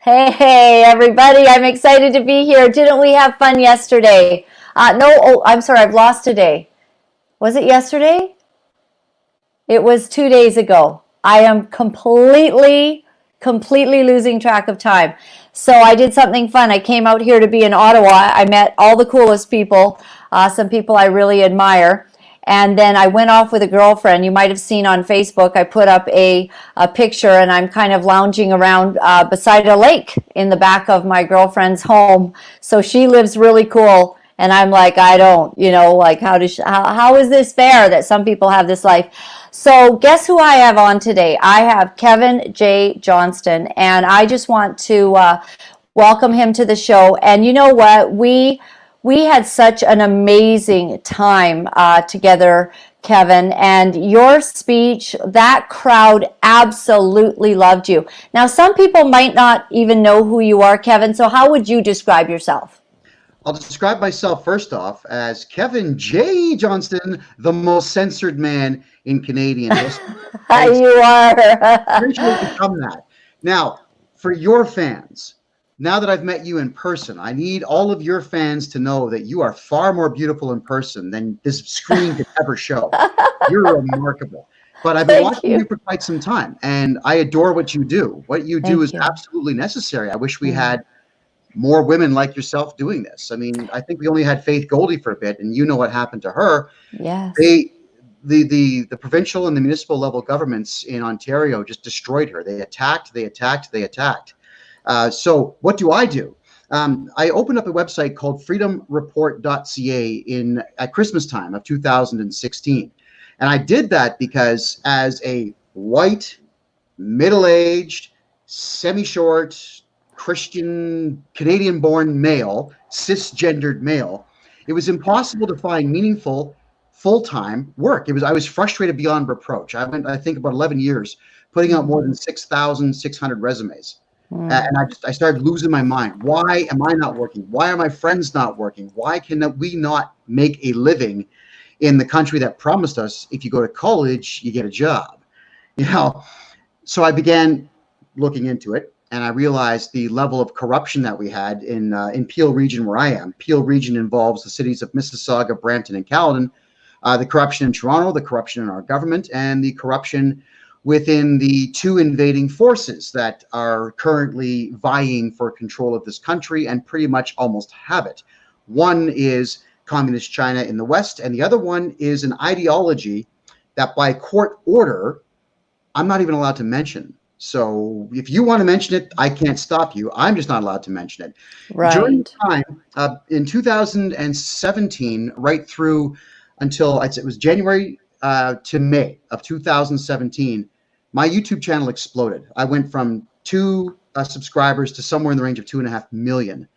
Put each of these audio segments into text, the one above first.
Hey, everybody. I'm excited to be here. Didn't we have fun yesterday? No, I'm sorry. I've lost a day. Was it yesterday? It was 2 days ago. I am completely losing track of time. So I did something fun. I came out here to be in Ottawa. I met all the coolest people, some people I really admire. And then I went off with a girlfriend. You might have seen on Facebook, I put up a picture and I'm kind of lounging around beside a lake in the back of my girlfriend's home. So she lives really cool. And I'm like, I don't, like how is this fair that some people have this life? So guess who I have on today? I have Kevin J Johnston, and I just want to welcome him to the show. And you know what? We had such an amazing time together, Kevin, and your speech, that crowd absolutely loved you. Now, some people might not even know who you are, Kevin, so how would you describe yourself? I'll describe myself first off as Kevin J. Johnston, the most censored man in Canadian history. You are. Eventually become that. Now, for your fans, now that I've met you in person, I need all of your fans to know that you are far more beautiful in person than this screen could ever show. You're remarkable. But I've been watching you for quite some time, and I adore what you do. What you do is absolutely necessary. I wish we had more women like yourself doing this. I mean, I think we only had Faith Goldie for a bit, and you know what happened to her. Yes. The provincial and the municipal level governments in Ontario just destroyed her. They attacked. So what do? I opened up a website called freedomreport.ca at Christmas time of 2016. And I did that because as a white, middle-aged, semi-short, Christian, Canadian-born male, cisgendered male, it was impossible to find meaningful full-time work. I was frustrated beyond reproach. I went, I think, about 11 years putting out more than 6,600 resumes. And I started losing my mind. Why am I not working? Why are my friends not working? Why can we not make a living in the country that promised us if you go to college, you get a job? So I began looking into it. And I realized the level of corruption that we had in Peel Region, where I am. Peel Region involves the cities of Mississauga, Brampton, and Caledon. The corruption in Toronto, the corruption in our government, and the corruption within the two invading forces that are currently vying for control of this country and pretty much almost have it. One is Communist China in the West, and the other one is an ideology that by court order, I'm not even allowed to mention. So if you want to mention it, I can't stop you. I'm just not allowed to mention it. Right. During the time in 2017, right through until it was January to May of 2017, my YouTube channel exploded. I went from 2 subscribers to somewhere in the range of 2.5 million.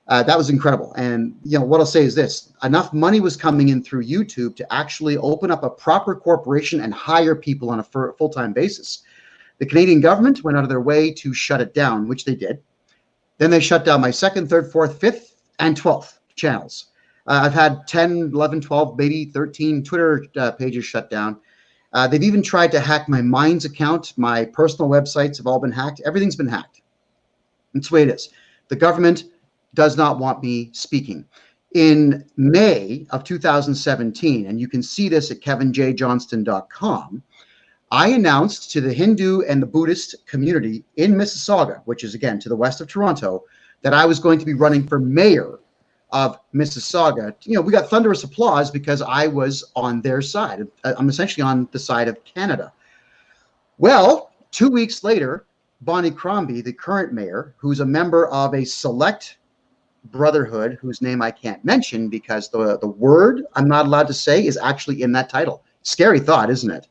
That was incredible. And what I'll say is this: enough money was coming in through YouTube to actually open up a proper corporation and hire people on a full-time basis. The Canadian government went out of their way to shut it down, which they did. Then they shut down my 2nd, 3rd, 4th, 5th, and 12th channels. I've had 10, 11, 12, maybe 13 Twitter pages shut down. They've even tried to hack my Minds account. My personal websites have all been hacked. Everything's been hacked. That's the way it is. The government does not want me speaking. In May of 2017, and you can see this at kevinjjohnston.com, I announced to the Hindu and the Buddhist community in Mississauga, which is, again, to the west of Toronto, that I was going to be running for mayor of Mississauga. We got thunderous applause because I was on their side. I'm essentially on the side of Canada. Well, 2 weeks later, Bonnie Crombie, the current mayor, who's a member of a select brotherhood whose name I can't mention because the word I'm not allowed to say is actually in that title. Scary thought, isn't it?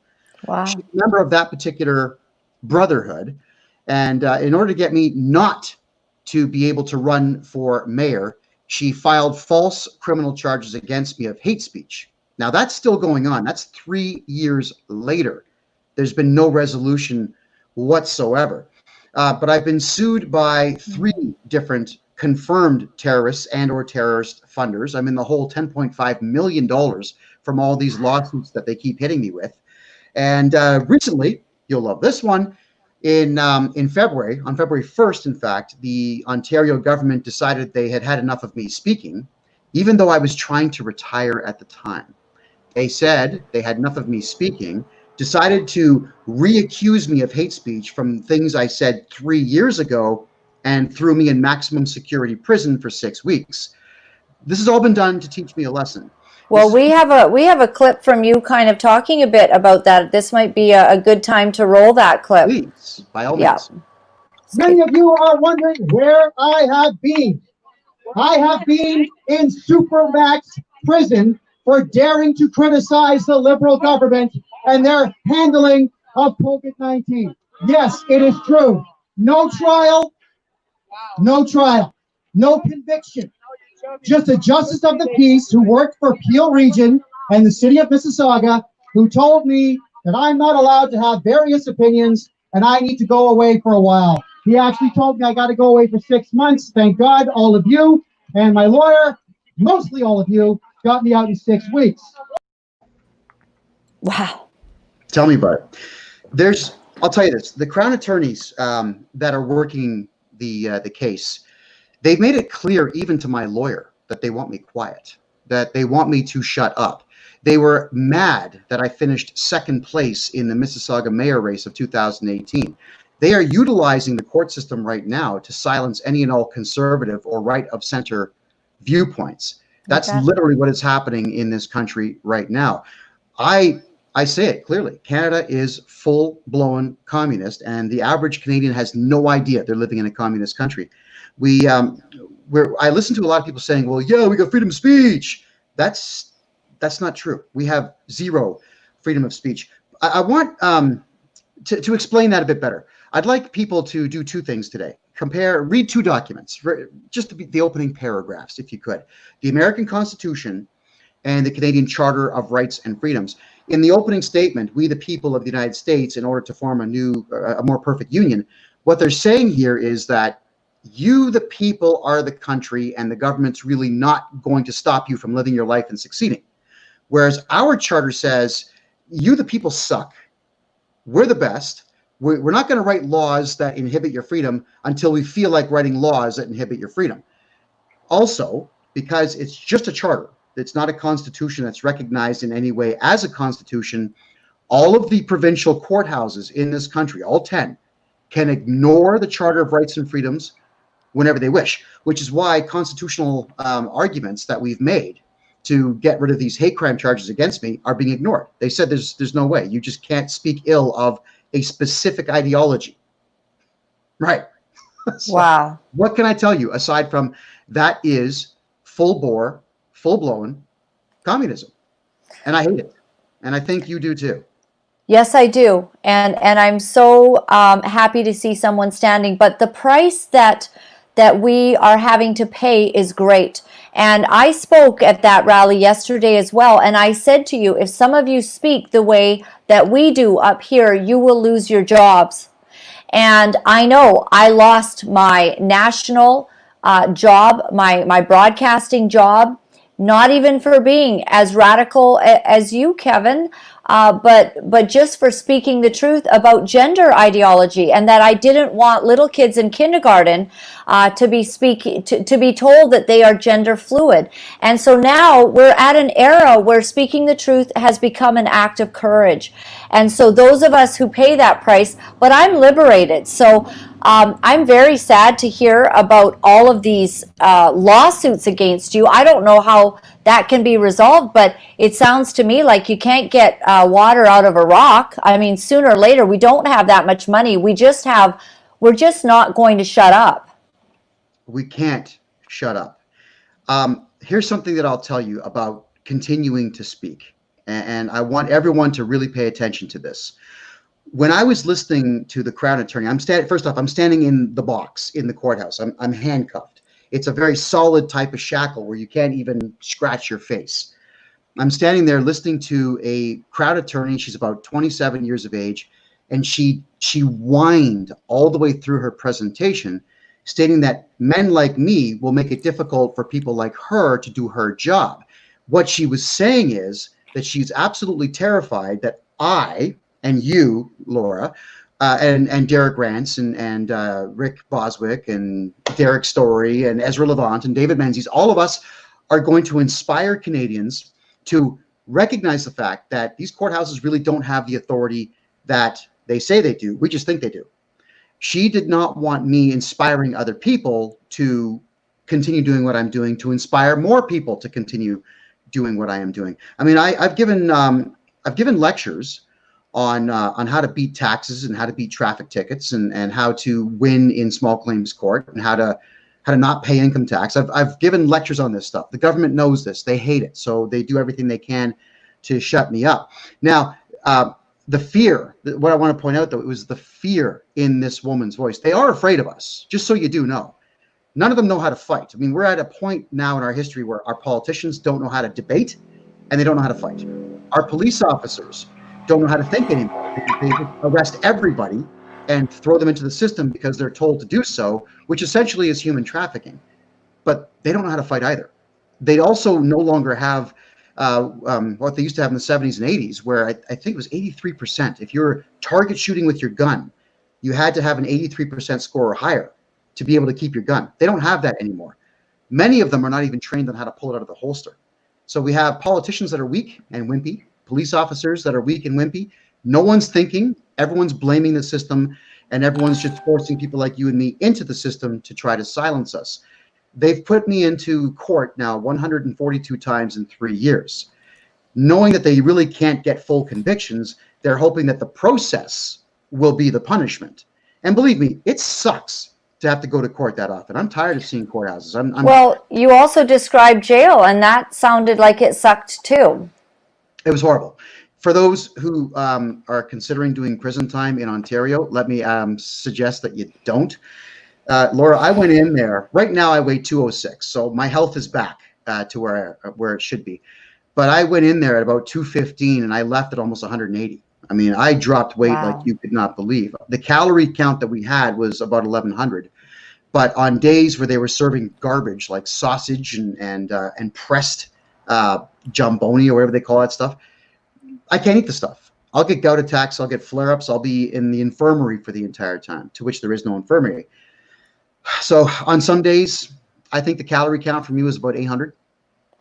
Wow. She's a member of that particular brotherhood. And in order to get me not to be able to run for mayor, she filed false criminal charges against me of hate speech. Now, that's still going on. That's 3 years later. There's been no resolution whatsoever. But I've been sued by 3 different confirmed terrorists and or terrorist funders. I'm in the whole $10.5 million from all these lawsuits that they keep hitting me with. And recently, you'll love this one, In February, on February 1st, in fact, the Ontario government decided they had had enough of me speaking, even though I was trying to retire at the time. They said they had enough of me speaking, decided to re-accuse me of hate speech from things I said 3 years ago, and threw me in maximum security prison for 6 weeks. This has all been done to teach me a lesson. Well, This is, we have a clip from you kind of talking a bit about that. This might be a good time to roll that clip. please, by all Yeah. means. Many of you are wondering where I have been. I have been in Supermax prison for daring to criticize the Liberal government and their handling of COVID-19. Yes, it is true. No trial, no trial, no conviction. Just a justice of the peace who worked for Peel Region and the city of Mississauga, who told me that I'm not allowed to have various opinions and I need to go away for a while. He actually told me I got to go away for 6 months. Thank God, all of you and my lawyer, mostly all of you, got me out in 6 weeks. Wow. Tell me about it. I'll tell you this: the Crown attorneys that are working the case, they've made it clear, even to my lawyer, that they want me quiet, that they want me to shut up. They were mad that I finished second place in the Mississauga mayor race of 2018. They are utilizing the court system right now to silence any and all conservative or right of center viewpoints. That's literally what is happening in this country right now. I say it clearly. Canada is full-blown communist, and the average Canadian has no idea they're living in a communist country. I listen to a lot of people saying, well, yeah, we got freedom of speech. That's not true. We have zero freedom of speech. I want to explain that a bit better. I'd like people to do two things today. Read two documents, just the opening paragraphs, if you could. The American Constitution and the Canadian Charter of Rights and Freedoms. In the opening statement, we the people of the United States, in order to form a more perfect union, what they're saying here is that you, the people, are the country, and the government's really not going to stop you from living your life and succeeding. Whereas our charter says, you, the people, suck. We're the best. We're not going to write laws that inhibit your freedom until we feel like writing laws that inhibit your freedom. Also, because it's just a charter, it's not a constitution that's recognized in any way as a constitution, all of the provincial courthouses in this country, all 10, can ignore the Charter of Rights and Freedoms whenever they wish, which is why constitutional arguments that we've made to get rid of these hate crime charges against me are being ignored. They said there's no way. You just can't speak ill of a specific ideology. Right. So Wow. what can I tell you aside from that is full-blown communism? And I hate it. And I think you do too. Yes, I do. And I'm so happy to see someone standing. But the price that we are having to pay is great. And I spoke at that rally yesterday as well. And I said to you, if some of you speak the way that we do up here, you will lose your jobs. And I know I lost my national job, my broadcasting job, not even for being as radical as you, Kevin, but just for speaking the truth about gender ideology, and that I didn't want little kids in kindergarten to be told that they are gender fluid. And so now we're at an era where speaking the truth has become an act of courage. And so those of us who pay that price, but I'm liberated. So I'm very sad to hear about all of these lawsuits against you. I don't know how that can be resolved, but it sounds to me like you can't get water out of a rock. I mean, sooner or later, we don't have that much money. We're just not going to shut up. We can't shut up. Here's something that I'll tell you about continuing to speak. And I want everyone to really pay attention to this. When I was listening to the Crown attorney, I'm standing in the box in the courthouse. I'm handcuffed. It's a very solid type of shackle where you can't even scratch your face. I'm standing there listening to a Crown attorney. She's about 27 years of age, and she whined all the way through her presentation, stating that men like me will make it difficult for people like her to do her job. What she was saying is that she's absolutely terrified that I and you, Laura, and Derek Rance and Rick Boswick and Derek Story and Ezra Levant and David Menzies, all of us are going to inspire Canadians to recognize the fact that these courthouses really don't have the authority that they say they do. We just think they do. She did not want me inspiring other people to continue doing what I'm doing, to inspire more people to continue doing what I am doing. I mean, I've given lectures on how to beat taxes and how to beat traffic tickets and how to win in small claims court and how to not pay income tax. I've given lectures on this stuff. The government knows this. They hate it, so they do everything they can to shut me up. Now, the fear, what I want to point out, though, it was the fear in this woman's voice. They are afraid of us, just so you do know. None of them know how to fight. I mean, we're at a point now in our history where our politicians don't know how to debate and they don't know how to fight. Our police officers don't know how to think anymore. They arrest everybody and throw them into the system because they're told to do so, which essentially is human trafficking. But they don't know how to fight either. They also no longer have what they used to have in the 70s and 80s, where I think it was 83%. If you're target shooting with your gun, you had to have an 83% score or higher to be able to keep your gun. They don't have that anymore. Many of them are not even trained on how to pull it out of the holster. So we have politicians that are weak and wimpy, police officers that are weak and wimpy. No one's thinking. Everyone's blaming the system, and everyone's just forcing people like you and me into the system to try to silence us. They've put me into court now 142 times in 3 years. Knowing that they really can't get full convictions, they're hoping that the process will be the punishment. And believe me, it sucks to have to go to court that often. I'm tired of seeing courthouses. Well, you also described jail, and that sounded like it sucked too. It was horrible. For those who are considering doing prison time in Ontario, let me suggest that you don't. Laura, I went in there. Right now I weigh 206, so my health is back to where it should be. But I went in there at about 215, and I left at almost 180. I mean, I dropped weight like you could not believe. The calorie count that we had was about 1,100. But on days where they were serving garbage like sausage and pressed jamboni or whatever they call that stuff, I can't eat the stuff. I'll get gout attacks. I'll get flare-ups. I'll be in the infirmary for the entire time, to which there is no infirmary. So on some days, I think the calorie count from you is about 800.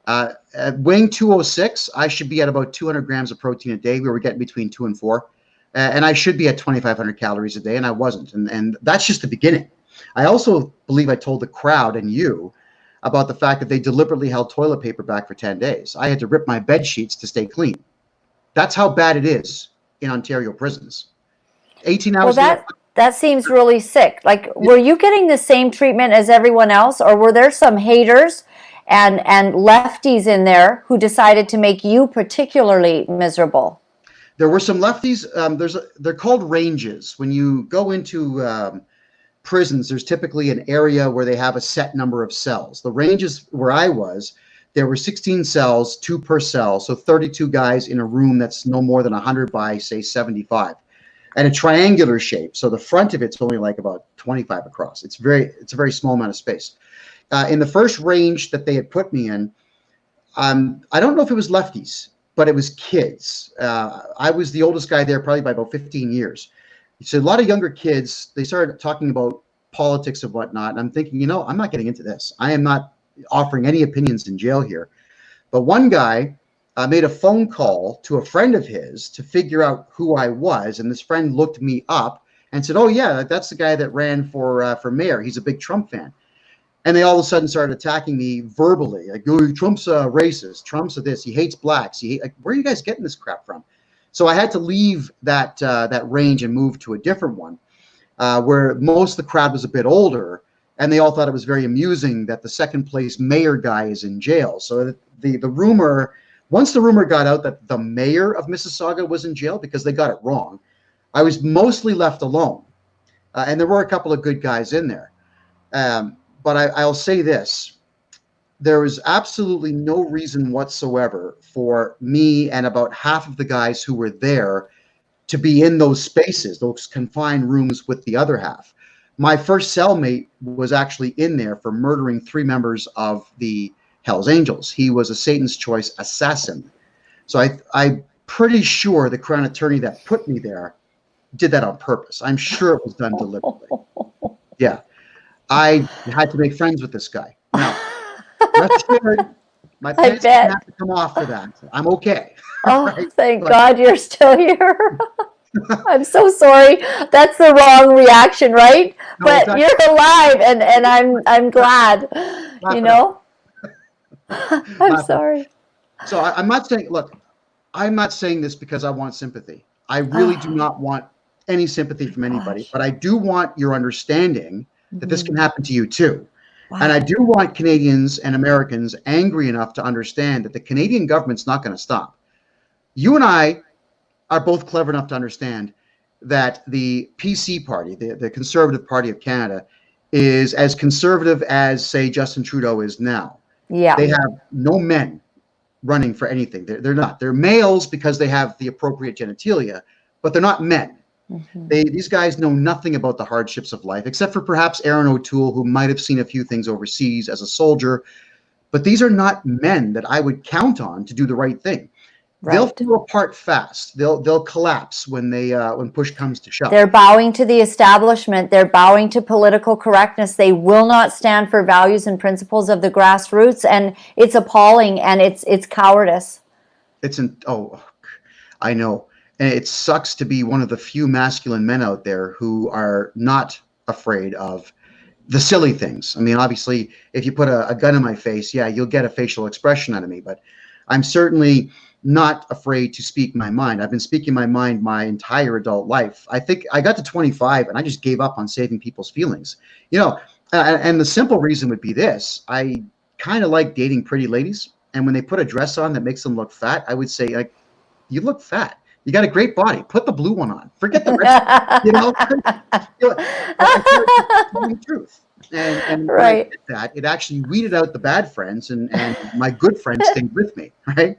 At weighing 206, I should be at about 200 grams of protein a day. We were getting between 2 and 4. And I should be at 2,500 calories a day, and I wasn't. And that's just the beginning. I also believe I told the crowd and you about the fact that they deliberately held toilet paper back for 10 days. I had to rip my bed sheets to stay clean. That's how bad it is in Ontario prisons. 18 hours. Well, that seems really sick. Like, were you getting the same treatment as everyone else, or were there some haters and lefties in there who decided to make you particularly miserable? There were some lefties. They're called ranges. When you go into prisons, there's typically an area where they have a set number of cells. The ranges where I was, there were 16 cells, 2 per cell, so 32 guys in a room that's no more than 100 by, say, 75. And a triangular shape, so the front of it's only like about 25 across. It's a very small amount of space. In the first range that they had put me in, I don't know if it was lefties, but it was kids. I was the oldest guy there probably by about 15 years. So a lot of younger kids, they started talking about politics and whatnot. And I'm thinking, you know, I'm not getting into this. I am not offering any opinions in jail here. But one guy made a phone call to a friend of his to figure out who I was. And this friend looked me up and said, oh, yeah, that's the guy that ran for mayor. He's a big Trump fan. And they all of a sudden started attacking me verbally. Like, oh, Trump's a racist. Trump's a this. He hates blacks. Like, where are you guys getting this crap from? So I had to leave that range and move to a different one where most of the crowd was a bit older. And they all thought it was very amusing that the second place mayor guy is in jail. So the rumor, once the rumor got out that the mayor of Mississauga was in jail because they got it wrong, I was mostly left alone. And there were a couple of good guys in there. But I'll say this. There was absolutely no reason whatsoever for me and about half of the guys who were there to be in those spaces, those confined rooms with the other half. My first cellmate was actually in there for murdering 3 members of the Hells Angels. He was a Satan's Choice assassin. So I'm pretty sure the Crown Attorney that put me there did that on purpose. I'm sure it was done deliberately. Yeah. I had to make friends with this guy. Now, rest assured, my pants didn't have to come off for that. I'm okay. Oh, Right? thank But- God you're still here. I'm so sorry. That's the wrong reaction, right? No, but it's you're alive, and I'm glad. Laugh You it know. I'm Laugh it. sorry. So I'm not saying, look, I'm not saying this because I want sympathy. I really do not want any sympathy from anybody, Gosh. but I do want your understanding that this Mhm. can happen to you too. Wow. And I do want Canadians and Americans angry enough to understand that the Canadian government's not going to stop. You and I are both clever enough to understand that the PC party, the Conservative Party of Canada, is as conservative as, say, Justin Trudeau is now. Yeah. They have no men running for anything. They're not. They're males because they have the appropriate genitalia, but they're not men. Mhm. These guys know nothing about the hardships of life, except for perhaps Aaron O'Toole, who might have seen a few things overseas as a soldier. But these are not men that I would count on to do the right thing. They'll Right. fall apart fast. They'll collapse when when push comes to shove. They're bowing to the establishment. They're bowing to political correctness. They will not stand for values and principles of the grassroots, and it's appalling, and it's cowardice. I know. And it sucks to be one of the few masculine men out there who are not afraid of the silly things. I mean, obviously, if you put a gun in my face, yeah, you'll get a facial expression out of me, but I'm certainly not afraid to speak my mind. I've been speaking my mind my entire adult life. I think I got to 25 and I just gave up on saving people's feelings. You know, and the simple reason would be this. I kind of like dating pretty ladies, and when they put a dress on that makes them look fat, I would say, like, you look fat. You got a great body. Put the blue one on. Forget the red. You know, I tell the truth. And when I Right. did that, it actually weeded out the bad friends, and my good friends stayed with me, right?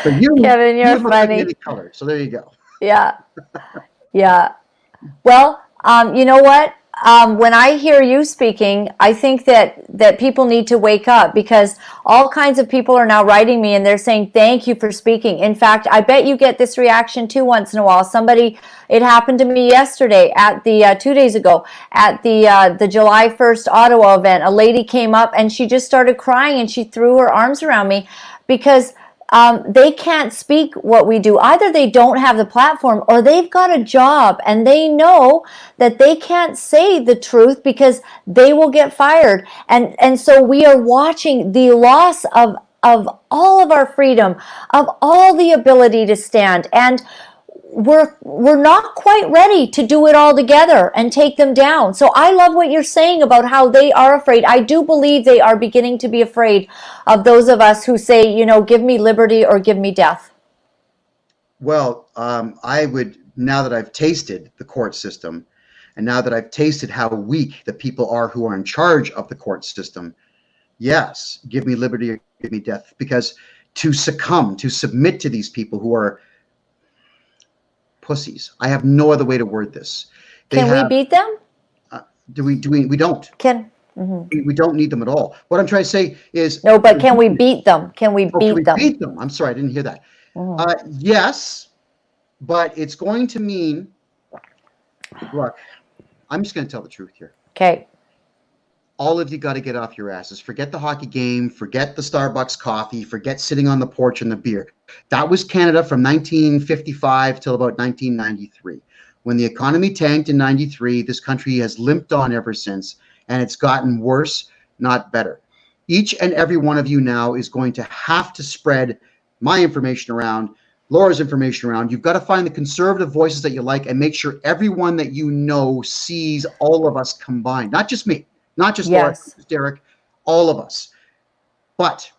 So Kevin, you're look like funny. any color. So there you go. Yeah. Yeah. Well, you know what? When I hear you speaking, I think that people need to wake up, because all kinds of people are now writing me and they're saying, thank you for speaking. In fact, I bet you get this reaction too once in a while. It happened to me yesterday at the 2 days ago at the July 1st Ottawa event. A lady came up and she just started crying and she threw her arms around me because they can't speak what we do. Either they don't have the platform, or they've got a job and they know that they can't say the truth because they will get fired. And so we are watching the loss of all of our freedom, of all the ability to stand. And we're not quite ready to do it all together and take them down. So I love what you're saying about how they are afraid. I do believe they are beginning to be afraid of those of us who say, you know, give me liberty or give me death. Well, I would, now that I've tasted the court system, and now that I've tasted how weak the people are who are in charge of the court system, yes, give me liberty or give me death. Because to submit to these people who are pussies. I have no other way to word this. Can we beat them? We don't. We don't need them at all. What I'm trying to say is, no, but can we beat them? Can we beat them? Beat them? I'm sorry, I didn't hear that. Yes, but it's going to mean, look, I'm just going to tell the truth here. Okay. All of you got to get off your asses. Forget the hockey game. Forget the Starbucks coffee. Forget sitting on the porch and the beer. That was Canada from 1955 till about 1993. When the economy tanked in 93, this country has limped on ever since, and it's gotten worse, not better. Each and every one of you now is going to have to spread my information around, Laura's information around. You've got to find the conservative voices that you like and make sure everyone that you know sees all of us combined. Not just me, not just Laura, Yes. just Derek, all of us. But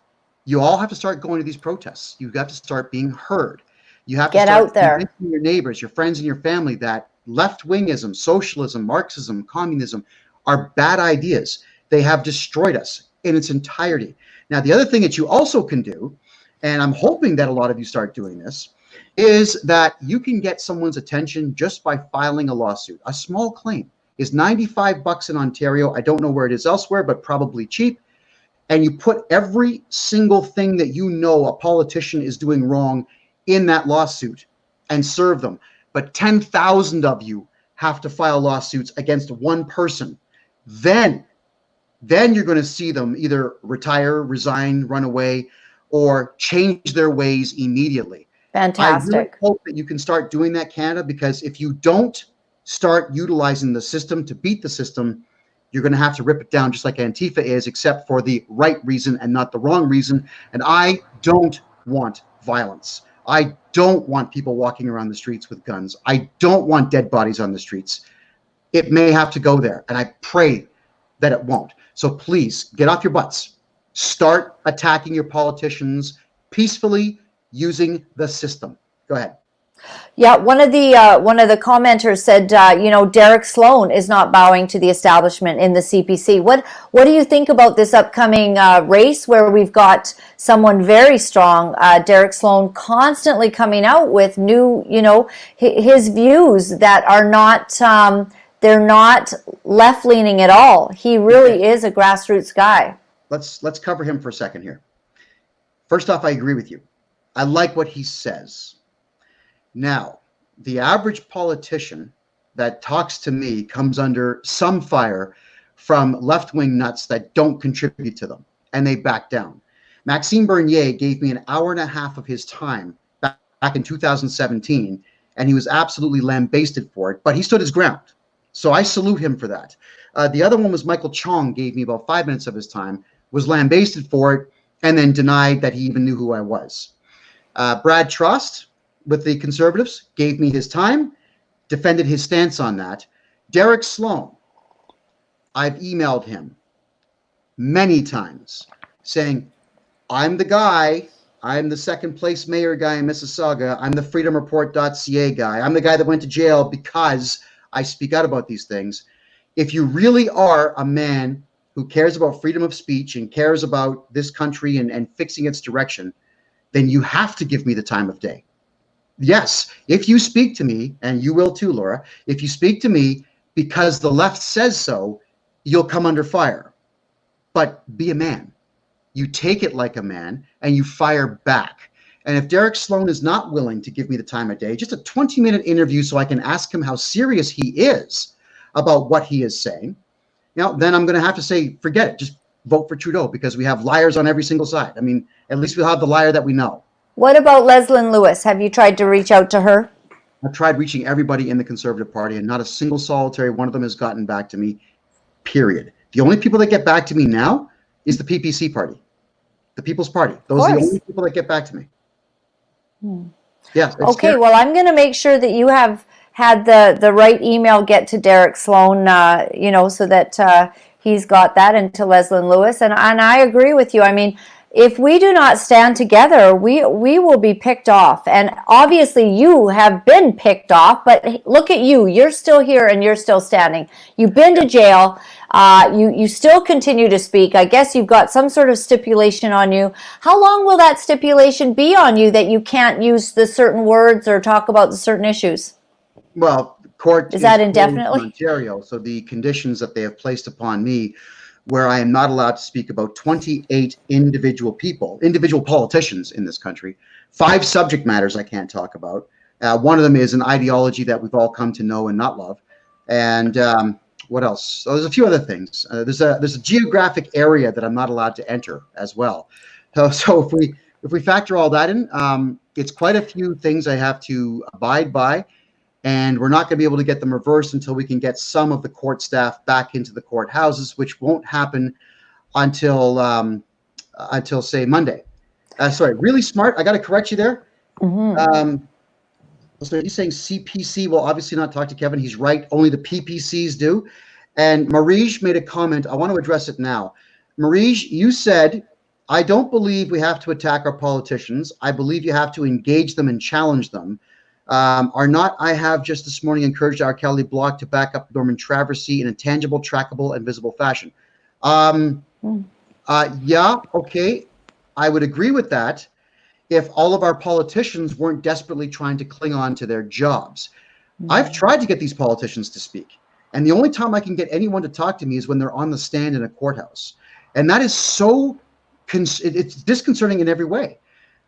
you all have to start going to these protests. You've got to start being heard. You have Get to start out there. convincing your neighbors, your friends, and your family that left-wingism, socialism, Marxism, communism are bad ideas. They have destroyed us in its entirety. Now, the other thing that you also can do, and I'm hoping that a lot of you start doing this, is that you can get someone's attention just by filing a lawsuit. A small claim is $95 in Ontario. I don't know where it is elsewhere, but probably cheap. And you put every single thing that you know a politician is doing wrong in that lawsuit and serve them. but 10,000 of you have to file lawsuits against one person, then you're going to see them either retire, resign, run away, or change their ways immediately. Fantastic. I really hope that you can start doing that, Canada, because if you don't start utilizing the system to beat the system, you're going to have to rip it down just like Antifa is, except for the right reason and not the wrong reason. And I don't want violence. I don't want people walking around the streets with guns. I don't want dead bodies on the streets. It may have to go there, and I pray that it won't. So please get off your butts. Start attacking your politicians peacefully using the system. Go ahead. Yeah, one of the commenters said, Derek Sloan is not bowing to the establishment in the CPC. What do you think about this upcoming race where we've got someone very strong, Derek Sloan, constantly coming out with new, his views that are not, they're not left leaning at all. He really is a grassroots guy. Let's cover him for a second here. First off, I agree with you. I like what he says. Now, the average politician that talks to me comes under some fire from left-wing nuts that don't contribute to them, and they back down. Maxime Bernier gave me an hour and a half of his time back in 2017, and he was absolutely lambasted for it, but he stood his ground. So I salute him for that. The other one was Michael Chong, gave me about 5 minutes of his time, was lambasted for it, and then denied that he even knew who I was. Brad Trust, with the Conservatives, gave me his time, defended his stance on that. Derek Sloan, I've emailed him many times saying, I'm the guy, I'm the second place mayor guy in Mississauga, I'm the freedomreport.ca guy, I'm the guy that went to jail because I speak out about these things. If you really are a man who cares about freedom of speech and cares about this country and fixing its direction, then you have to give me the time of day. Yes, if you speak to me, and you will too, Laura, if you speak to me because the left says so, you'll come under fire. But be a man. You take it like a man, and you fire back. And if Derek Sloan is not willing to give me the time of day, just a 20-minute interview so I can ask him how serious he is about what he is saying, then I'm going to have to say, forget it, just vote for Trudeau, because we have liars on every single side. I mean, at least we'll have the liar that we know. What about Laura-Lynn Lewis? Have you tried to reach out to her? I've tried reaching everybody in the Conservative Party, and not a single solitary one of them has gotten back to me, period. The only people that get back to me now is the PPC party, the People's Party. Those are the only people that get back to me. Yeah. Okay, scary. well, I'm going to make sure that you have had the right email get to Derek Sloan, so that he's got that, and to Laura-Lynn Lewis. And I agree with you. I mean, if we do not stand together, we will be picked off. And obviously you have been picked off, but look at you. You're still here and you're still standing. You've been to jail. You still continue to speak. I guess you've got some sort of stipulation on you. How long will that stipulation be on you that you can't use the certain words or talk about the certain issues? Well, court is that indefinitely? In Ontario, so the conditions that they have placed upon me, where I am not allowed to speak about 28 individual politicians in this country, 5 subject matters I can't talk about. One of them is an ideology that we've all come to know and not love. And what else? So there's a few other things. There's a geographic area that I'm not allowed to enter as well. So if we factor all that in, it's quite a few things I have to abide by. And we're not going to be able to get them reversed until we can get some of the court staff back into the courthouses, which won't happen until say Monday. Sorry, really smart. I got to correct you there. Mm-hmm. So he's saying CPC will obviously not talk to Kevin. He's right. Only the PPCs do. And Marij made a comment. I want to address it now. Marij, you said, I don't believe we have to attack our politicians. I believe you have to engage them and challenge them. I have just this morning encouraged our Kelly blog to back up Norman Traversy in a tangible, trackable, and visible fashion. Yeah, okay. I would agree with that if all of our politicians weren't desperately trying to cling on to their jobs. I've tried to get these politicians to speak, and the only time I can get anyone to talk to me is when they're on the stand in a courthouse. And that is so, it's disconcerting in every way.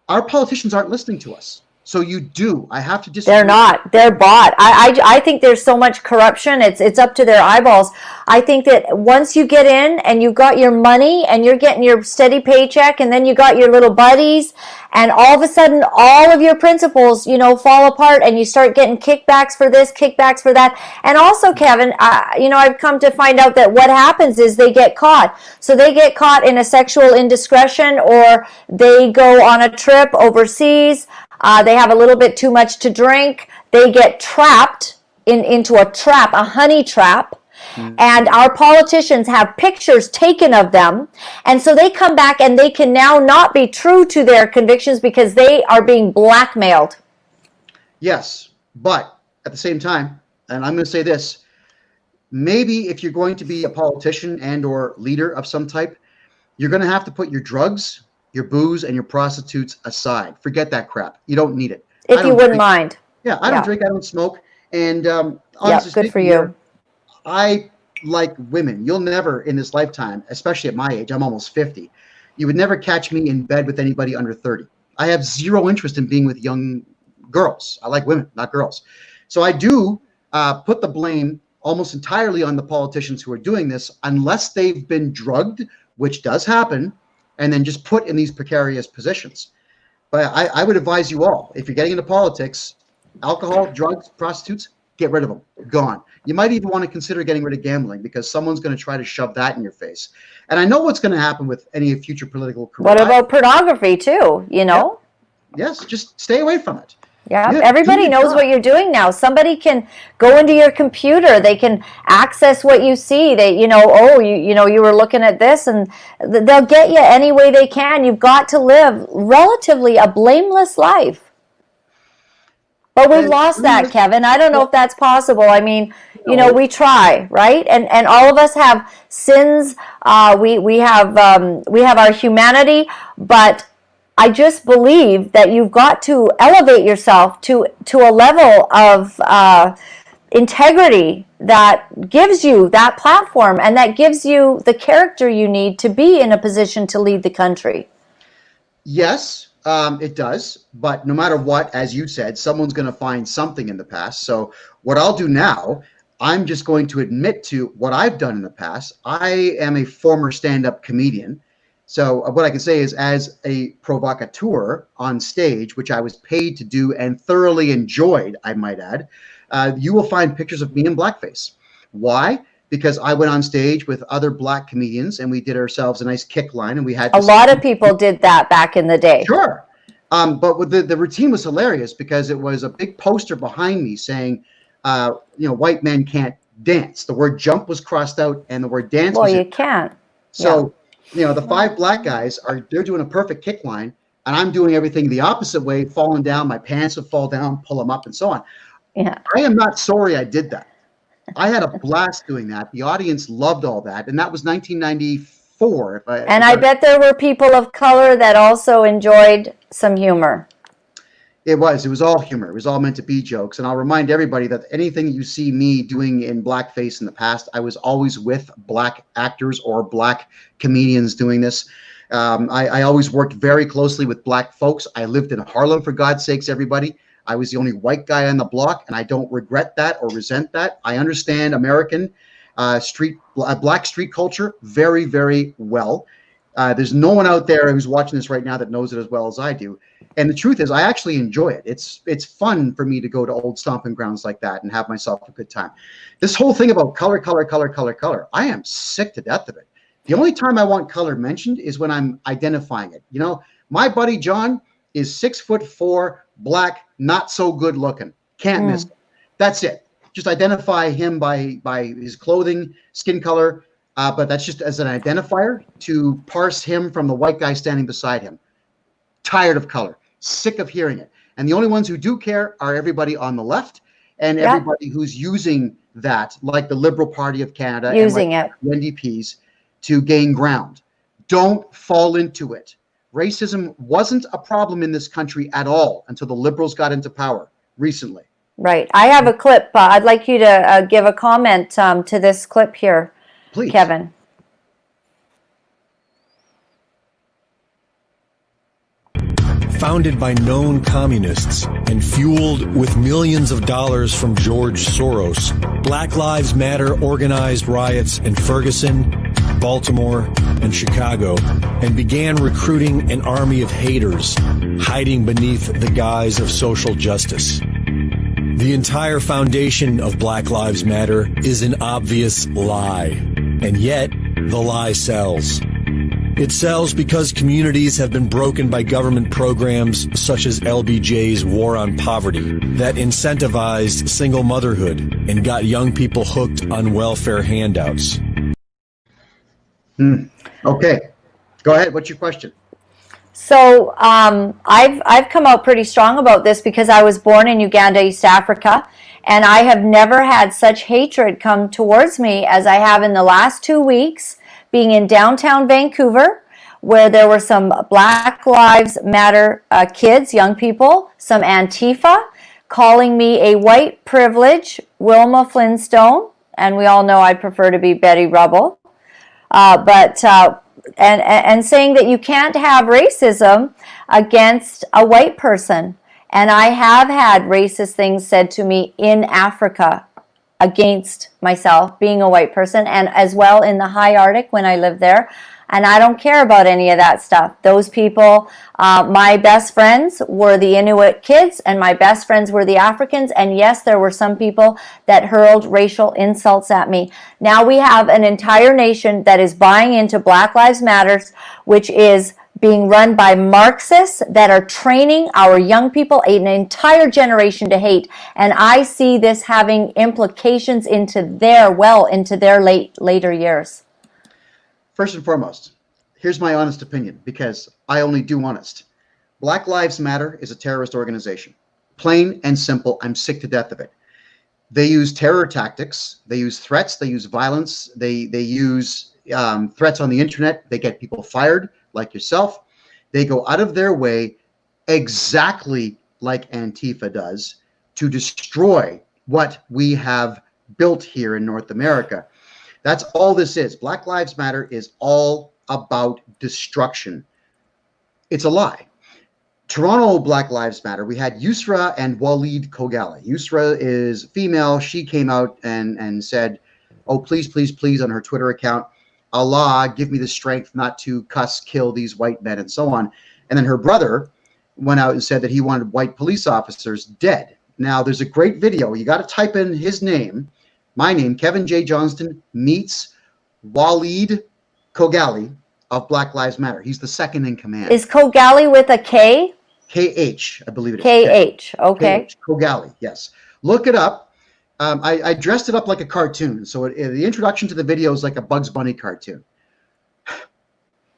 Our politicians aren't listening to us. So you do. I have to disagree. They're not. They're bought. I think there's so much corruption. It's up to their eyeballs. I think that once you get in and you've got your money and you're getting your steady paycheck and then you got your little buddies and all of a sudden all of your principles, fall apart and you start getting kickbacks for this, kickbacks for that. And also, Kevin, I've come to find out that what happens is they get caught. So they get caught in a sexual indiscretion or they go on a trip overseas. They have a little bit too much to drink. They get trapped into a trap, a honey trap. And our politicians have pictures taken of them. And so they come back and they can now not be true to their convictions because they are being blackmailed. Yes, but at the same time, and I'm going to say this, maybe if you're going to be a politician and or leader of some type, you're going to have to put your drugs, your booze, and your prostitutes aside. Forget that crap. You don't need it. If you wouldn't mind. Yeah, I don't drink, I don't smoke. And honestly, good for you. I like women. You'll never in this lifetime, especially at my age, I'm almost 50, you would never catch me in bed with anybody under 30. I have zero interest in being with young girls. I like women, not girls. So I do put the blame almost entirely on the politicians who are doing this, unless they've been drugged, which does happen, and then just put in these precarious positions. But I would advise you all, if you're getting into politics, alcohol, drugs, prostitutes, get rid of them. Gone. You might even want to consider getting rid of gambling because someone's going to try to shove that in your face. And I know what's going to happen with any future political career. What about pornography too, Yeah. Yes, just stay away from it. Yeah, everybody knows what you're doing now. Somebody can go into your computer. They can access what you see. They, you were looking at this, and they'll get you any way they can. You've got to live relatively a blameless life. But we've lost that, Kevin. I don't know if that's possible. I mean, we try, right? And all of us have sins. We have our humanity, but I just believe that you've got to elevate yourself to a level of integrity that gives you that platform and that gives you the character you need to be in a position to lead the country. Yes, it does. But no matter what, as you said, someone's going to find something in the past. So what I'll do now, I'm just going to admit to what I've done in the past. I am a former stand-up comedian. So what I can say is, as a provocateur on stage, which I was paid to do and thoroughly enjoyed, I might add, you will find pictures of me in blackface. Why? Because I went on stage with other black comedians and we did ourselves a nice kick line, and we had a lot of people did that back in the day. Sure. But with the routine was hilarious because it was a big poster behind me saying, white men can't dance. The word jump was crossed out and the word dance was you can't. So, the 5 black guys they're doing a perfect kick line, and I'm doing everything the opposite way, falling down. My pants would fall down, pull them up, and so on. Yeah. I am not sorry I did that. I had a blast doing that. The audience loved all that, and that was 1994. I bet there were people of color that also enjoyed some humor. It was all humor. It was all meant to be jokes. And I'll remind everybody that anything you see me doing in blackface in the past, I was always with black actors or black comedians doing this. I always worked very closely with black folks. I lived in Harlem, for God's sakes, everybody. I was the only white guy on the block, and I don't regret that or resent that. I understand American black street culture very, very well. There's no one out there who's watching this right now that knows it as well as I do. And the truth is, I actually enjoy it. It's fun for me to go to old stomping grounds like that and have myself a good time. This whole thing about color, I am sick to death of it. The only time I want color mentioned is when I'm identifying it. My buddy John is 6'4", black, not so good looking. Can't miss him. That's it. Just identify him by his clothing, skin color. But that's just as an identifier to parse him from the white guy standing beside him. Tired of color, sick of hearing it. And the only ones who do care are everybody on the left and everybody who's using that, like the Liberal Party of Canada and like NDPs, to gain ground. Don't fall into it. Racism wasn't a problem in this country at all until the Liberals got into power recently. Right. I have a clip. I'd like you to give a comment to this clip here. Please. Kevin. founded by known communists and fueled with millions of dollars from George Soros, Black Lives Matter organized riots in Ferguson, Baltimore, and Chicago, and began recruiting an army of haters, hiding beneath the guise of social justice. The entire foundation of Black Lives Matter is an obvious lie, and yet the lie sells. It sells because communities have been broken by government programs such as LBJ's War on Poverty that incentivized single motherhood and got young people hooked on welfare handouts. Okay, go ahead. What's your question? So I've come out pretty strong about this because I was born in Uganda, East Africa, and I have never had such hatred come towards me as I have in the last 2 weeks, being in downtown Vancouver, where there were some Black Lives Matter kids, young people, some Antifa, calling me a white privilege Wilma Flintstone, and we all know I prefer to be Betty Rubble, and saying that you can't have racism against a white person. And I have had racist things said to me in Africa against myself being a white person, and as well in the high Arctic when I lived there. And I don't care about any of that stuff. Those people, my best friends were the Inuit kids, and my best friends were the Africans. And yes, there were some people that hurled racial insults at me. Now we have an entire nation that is buying into Black Lives Matter, which is being run by Marxists that are training our young people, an entire generation, to hate. And I see this having implications into their later years. First and foremost, here's my honest opinion, because I only do honest. Black Lives Matter is a terrorist organization. Plain and simple, I'm sick to death of it. They use terror tactics, they use threats, they use violence, they use threats on the internet, they get people fired, like yourself. They go out of their way, exactly like Antifa does, to destroy what we have built here in North America. That's all this is. Black Lives Matter is all about destruction. It's a lie. Toronto Black Lives Matter, we had Yusra and Waleed Kogali. Yusra is female. She came out and said, oh, please, please, please, on her Twitter account, Allah, give me the strength not to cuss, kill these white men, and so on. And then her brother went out and said that he wanted white police officers dead. Now, there's a great video. You got to type in his name, my name, Kevin J Johnston meets Waleed Kogali of Black Lives Matter. He's the second in command. Is Kogali with a K? KH, I believe it is. KH, okay. KH, Kogali, yes. Look it up. I dressed it up like a cartoon. So the introduction to the video is like a Bugs Bunny cartoon.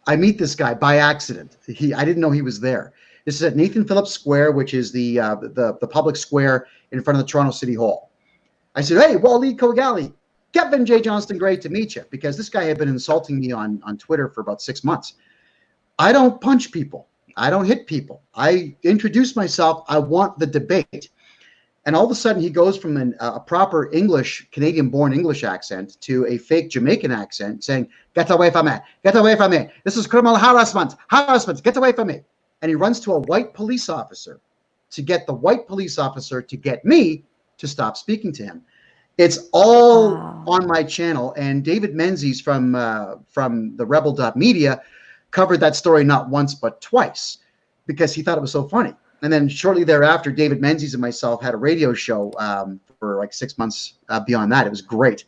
I meet this guy by accident. I didn't know he was there. This is at Nathan Phillips Square, which is the public square in front of the Toronto City Hall. I said, hey, Waleed Kogali, Kevin J Johnston, great to meet you, because this guy had been insulting me on Twitter for about 6 months. I don't punch people. I don't hit people. I introduce myself. I want the debate. And all of a sudden, he goes from a proper English, Canadian-born English accent to a fake Jamaican accent, saying, get away from me, get away from me. This is criminal harassment, get away from me. And he runs to a white police officer to get the white police officer to get me to stop speaking to him. It's all on my channel. And David Menzies from the Rebel.media covered that story not once, but twice, because he thought it was so funny. And then shortly thereafter, David Menzies and myself had a radio show for like 6 months beyond that. It was great.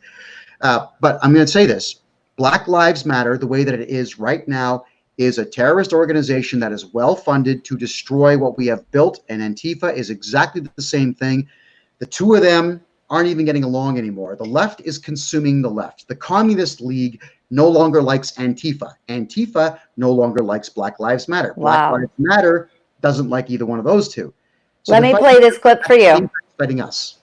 But I'm going to say this. Black Lives Matter, the way that it is right now, is a terrorist organization that is well-funded to destroy what we have built. And Antifa is exactly the same thing. The two of them aren't even getting along anymore. The left is consuming the left. The Communist League no longer likes Antifa. Antifa no longer likes Black Lives Matter. Wow. Black Lives Matter doesn't like either one of those two. So Let me play this clip for you. Fighting us.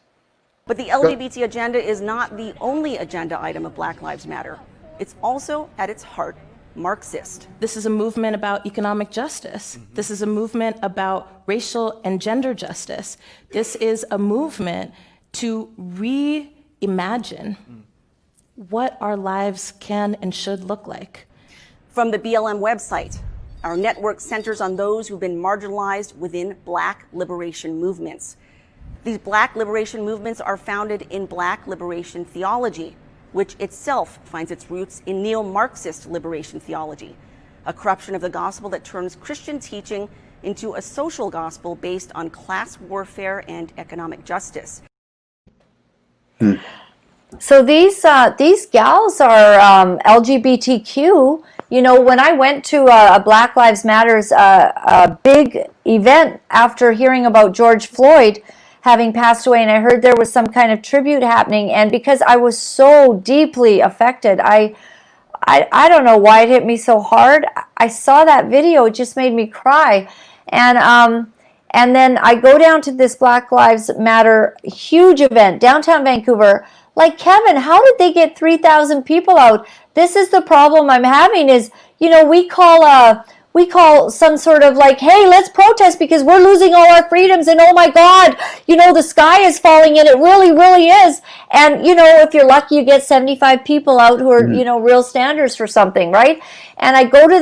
But the LGBT agenda is not the only agenda item of Black Lives Matter. It's also, at its heart, Marxist. This is a movement about economic justice. This is a movement about racial and gender justice. This is a movement to reimagine what our lives can and should look like. From the BLM website, Our network centers on those who've been marginalized within Black liberation movements. These Black liberation movements are founded in Black liberation theology, which itself finds its roots in neo-Marxist liberation theology, a corruption of the gospel that turns Christian teaching into a social gospel based on class warfare and economic justice. So these gals are LGBTQ. You know, when I went to a Black Lives Matters a big event after hearing about George Floyd having passed away, and I heard there was some kind of tribute happening, and because I was so deeply affected, I don't know why it hit me so hard. I saw that video, it just made me cry. And then I go down to this Black Lives Matter huge event, downtown Vancouver. Like, Kevin, how did they get 3,000 people out? This is the problem I'm having is, you know, we call some sort of like, hey, let's protest because we're losing all our freedoms, and oh my God, you know, the sky is falling, and it really, really is. And, you know, if you're lucky, you get 75 people out who are, you know, real standers for something, right? And I go to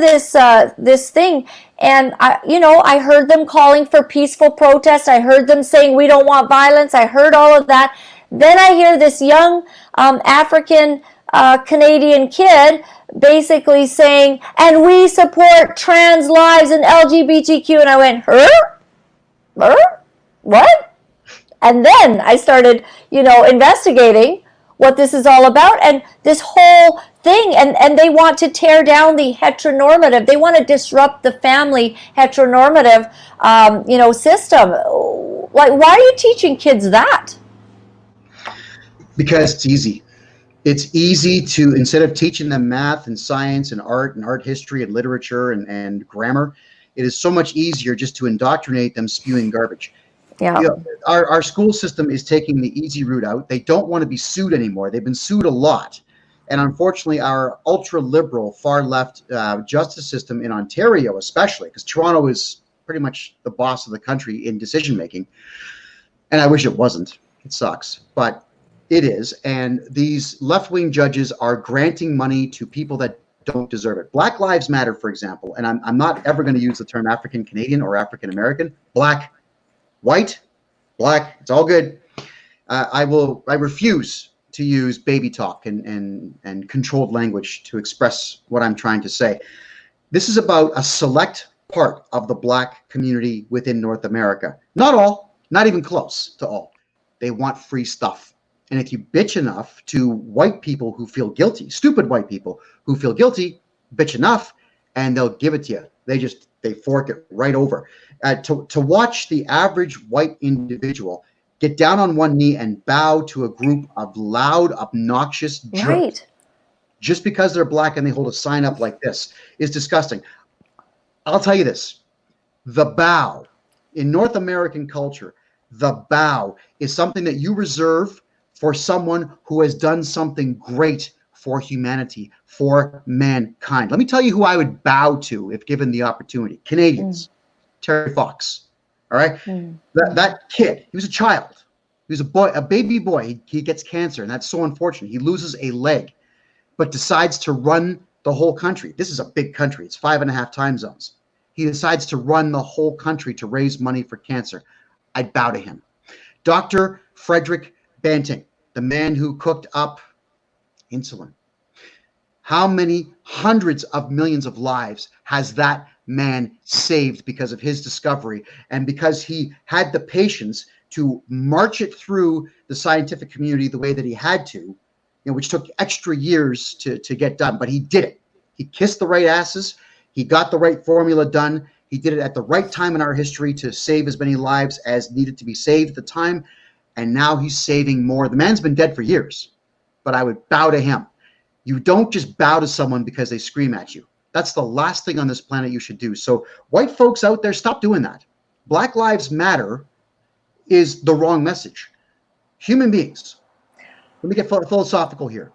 this thing, and I heard them calling for peaceful protest. I heard them saying we don't want violence. I heard all of that. Then I hear this young African Canadian kid basically saying, and we support trans lives and LGBTQ. And I went, what? And then I started, you know, investigating what this is all about, and this whole thing, and they want to tear down the heteronormative. They want to disrupt the family heteronormative, system. Like, why are you teaching kids that? Because it's easy. It's easy to, instead of teaching them math and science and art history and literature and grammar, it is so much easier just to indoctrinate them spewing garbage. Yeah. You know, our school system is taking the easy route out. They don't want to be sued anymore. They've been sued a lot. And unfortunately, our ultra-liberal, far-left justice system in Ontario especially, because Toronto is pretty much the boss of the country in decision-making, and I wish it wasn't. It sucks. But it is, and these left-wing judges are granting money to people that don't deserve it. Black Lives Matter, for example, and I'm not ever going to use the term African Canadian or African American. Black, white, black, it's all good. I refuse to use baby talk and controlled language to express what I'm trying to say. This is about a select part of the Black community within North America. Not all, not even close to all. They want free stuff. And if you bitch enough to white people who feel guilty, stupid white people who feel guilty, bitch enough, and they'll give it to you. They fork it right over. To watch the average white individual get down on one knee and bow to a group of loud, obnoxious jerks, right, just because they're black and they hold a sign up like this is disgusting. I'll tell you this, the bow in North American culture, the bow is something that you reserve for someone who has done something great for humanity, for mankind. Let me tell you who I would bow to if given the opportunity. Canadians. Terry Fox. All right? That kid, he was a child. He was a boy, a baby boy. He gets cancer, and that's so unfortunate. He loses a leg, but decides to run the whole country. This is a big country. It's 5.5 time zones. He decides to run the whole country to raise money for cancer. I'd bow to him. Dr. Frederick Banting, the man who cooked up insulin. How many hundreds of millions of lives has that man saved because of his discovery and because he had the patience to march it through the scientific community the way that he had to, you know, which took extra years to get done, but he did it. He kissed the right asses. He got the right formula done. He did it at the right time in our history to save as many lives as needed to be saved at the time. And now he's saving more. The man's been dead for years, but I would bow to him. You don't just bow to someone because they scream at you. That's the last thing on this planet you should do. So white folks out there, stop doing that. Black Lives Matter is the wrong message. Human beings, let me get philosophical here.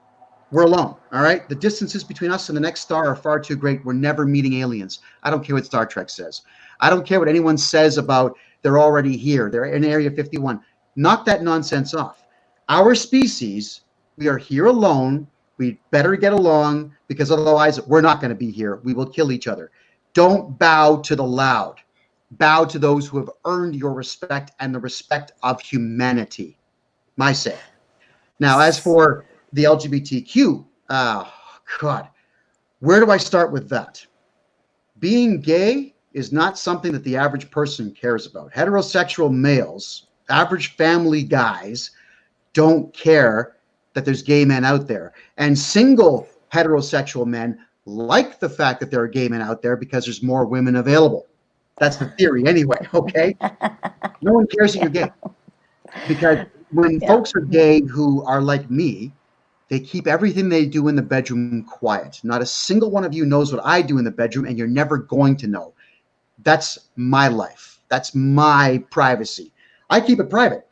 We're alone, all right? The distances between us and the next star are far too great. We're never meeting aliens. I don't care what Star Trek says. I don't care what anyone says about they're already here. They're in Area 51. Knock that nonsense off. Our species, we are here alone. We better get along because otherwise we're not going to be here. We will kill each other. Don't bow to the loud. Bow to those who have earned your respect and the respect of humanity. My say. Now, as for the LGBTQ, God, where do I start with that? Being gay is not something that the average person cares about. Heterosexual males, average family guys, don't care that there's gay men out there. And single heterosexual men like the fact that there are gay men out there because there's more women available. That's the theory anyway, okay? No one cares that you're gay. Because when folks are gay who are like me, they keep everything they do in the bedroom quiet. Not a single one of you knows what I do in the bedroom, and you're never going to know. That's my life. That's my privacy. I keep it private.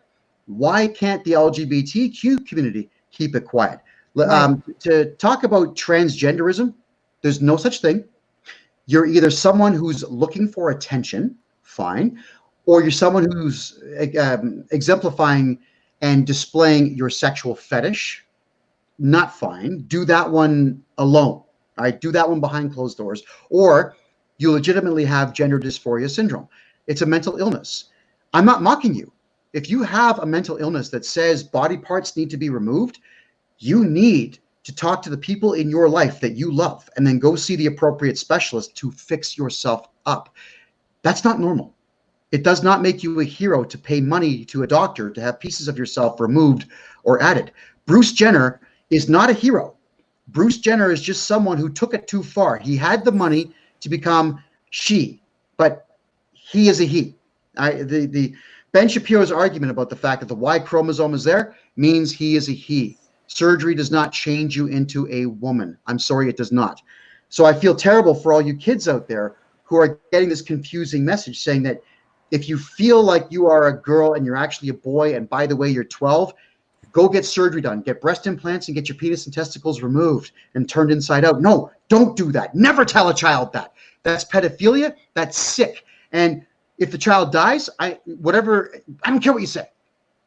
Why can't the LGBTQ community keep it quiet? Right. To talk about transgenderism, there's no such thing. You're either someone who's looking for attention, fine, or you're someone who's exemplifying and displaying your sexual fetish, not fine. Do that one alone. All right, do that one behind closed doors. Or you legitimately have gender dysphoria syndrome. It's a mental illness. I'm not mocking you. If you have a mental illness that says body parts need to be removed, you need to talk to the people in your life that you love and then go see the appropriate specialist to fix yourself up. That's not normal. It does not make you a hero to pay money to a doctor to have pieces of yourself removed or added. Bruce Jenner is not a hero. Bruce Jenner is just someone who took it too far. He had the money to become she, but he is a he. The Ben Shapiro's argument about the fact that the Y chromosome is there means he is a he. Surgery does not change you into a woman. I'm sorry, it does not. So I feel terrible for all you kids out there who are getting this confusing message saying that if you feel like you are a girl and you're actually a boy, and by the way, you're 12, go get surgery done. Get breast implants and get your penis and testicles removed and turned inside out. No, don't do that. Never tell a child that. That's pedophilia. That's sick. And if the child dies, I don't care what you say.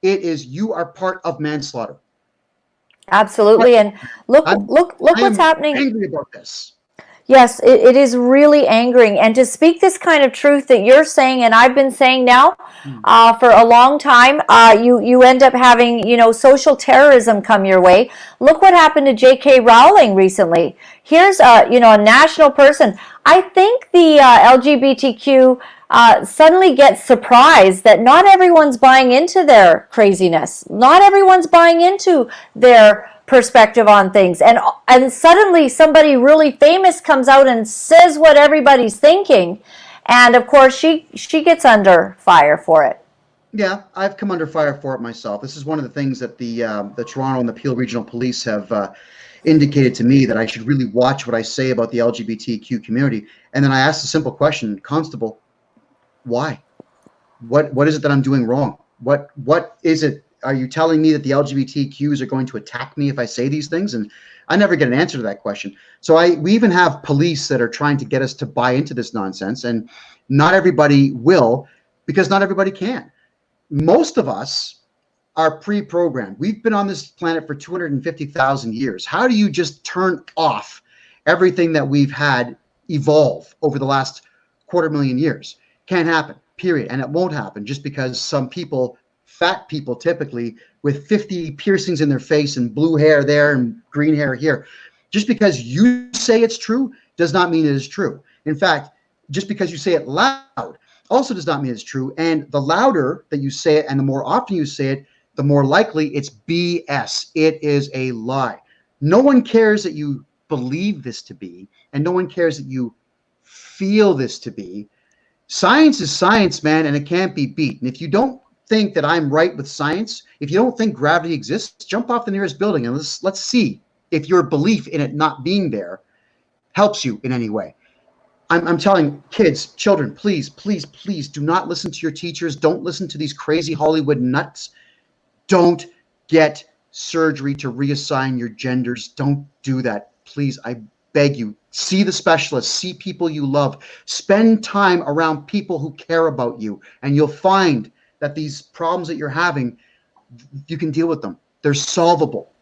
It is, you are part of manslaughter. Absolutely. And look what's happening. I'm angry about this. Yes, it is really angering. And to speak this kind of truth that you're saying, and I've been saying now for a long time, you end up having, social terrorism come your way. Look what happened to J.K. Rowling recently. Here's a national person. I think the LGBTQ suddenly gets surprised that not everyone's buying into their craziness. Not everyone's buying into their perspective on things, and suddenly somebody really famous comes out and says what everybody's thinking, and of course she gets under fire for it. Yeah, I've come under fire for it myself. This is one of the things that the Toronto and the Peel Regional Police have indicated to me, that I should really watch what I say about the LGBTQ community. And then I asked a simple question: Constable, why? What is it that I'm doing wrong? What is it? Are you telling me that the LGBTQs are going to attack me if I say these things? And I never get an answer to that question. So we even have police that are trying to get us to buy into this nonsense, and not everybody will, because not everybody can. Most of us are pre-programmed. We've been on this planet for 250,000 years. How do you just turn off everything that we've had evolve over the last 250,000 years? Can't happen, period. And it won't happen just because some people, fat people typically, with 50 piercings in their face and blue hair there and green hair here, just because you say it's true does not mean it is true. In fact, just because you say it loud also does not mean it's true. And the louder that you say it and the more often you say it, the more likely it's BS. It is a lie. No one cares that you believe this to be, and no one cares that you feel this to be. Science is science, man, and it can't be beat. And if you don't think that I'm right with science, if you don't think gravity exists, jump off the nearest building and let's see if your belief in it not being there helps you in any way. I'm telling kids, children, please, please, please do not listen to your teachers. Don't listen to these crazy Hollywood nuts. Don't get surgery to reassign your genders. Don't do that. Please, I beg you. See the specialist. See people you love. Spend time around people who care about you, and you'll find that these problems that you're having, you can deal with them. They're solvable.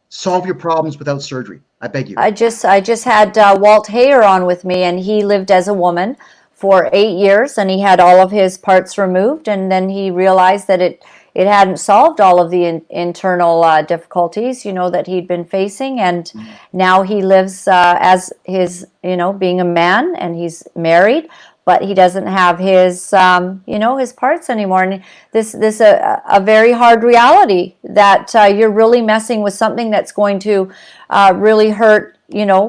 Solve your problems without surgery. I beg you. I just had Walt Hayer on with me, and he lived as a woman for 8 years, and he had all of his parts removed, and then he realized that it hadn't solved all of the internal difficulties, that he'd been facing, and now he lives as his, being a man, and he's married, but he doesn't have his, his parts anymore. And this a very hard reality that you're really messing with something that's going to really hurt,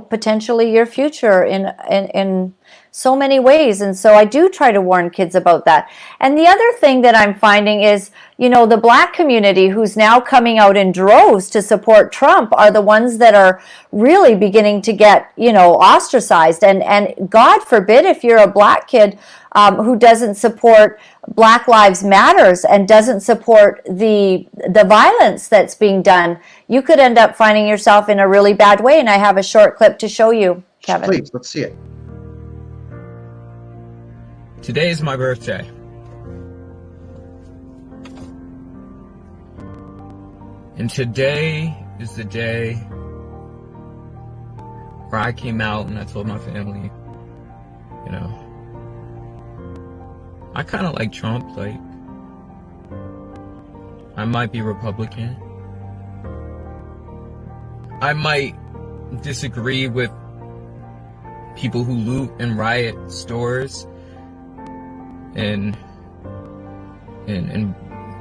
potentially your future in so many ways. And so I do try to warn kids about that. And the other thing that I'm finding is, the Black community, who's now coming out in droves to support Trump, are the ones that are really beginning to get, ostracized. And God forbid if you're a Black kid who doesn't support Black Lives Matters and doesn't support the violence that's being done, you could end up finding yourself in a really bad way. And I have a short clip to show you, Kevin. Please, let's see it. Today is my birthday. And today is the day where I came out and I told my family, I kind of like Trump. Like, I might be Republican. I might disagree with people who loot and riot stores and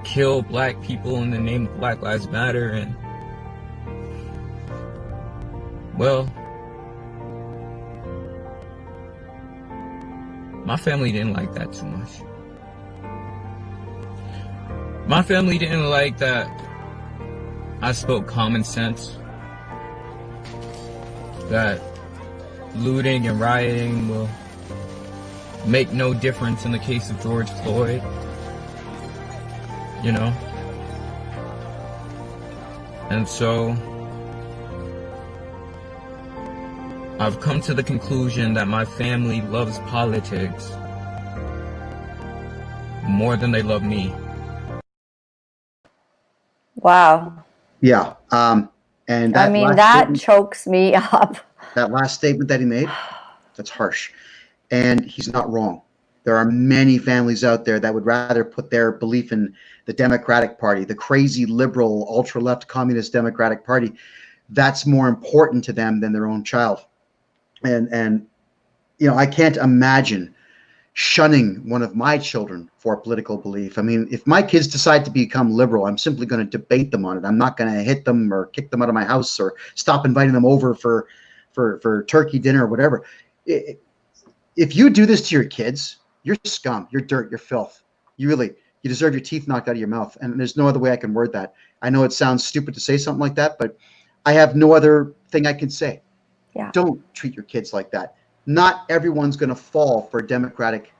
kill Black people in the name of Black Lives Matter, and well, my family didn't like that too much. My family didn't like that I spoke common sense, that looting and rioting will make no difference in the case of George Floyd, And so I've come to the conclusion that my family loves politics more than they love me. Wow. Yeah. And that that chokes me up. That last statement that he made, that's harsh. And he's not wrong. There are many families out there that would rather put their belief in the Democratic Party, the crazy liberal, ultra-left communist Democratic Party. That's more important to them than their own child. And I can't imagine shunning one of my children for political belief. I mean, if my kids decide to become liberal, I'm simply going to debate them on it. I'm not going to hit them or kick them out of my house or stop inviting them over for turkey dinner or whatever. If you do this to your kids, you're scum, you're dirt, you're filth. You deserve your teeth knocked out of your mouth. And there's no other way I can word that. I know it sounds stupid to say something like that, but I have no other thing I can say. Yeah. Don't treat your kids like that. Not everyone's going to fall for Democratic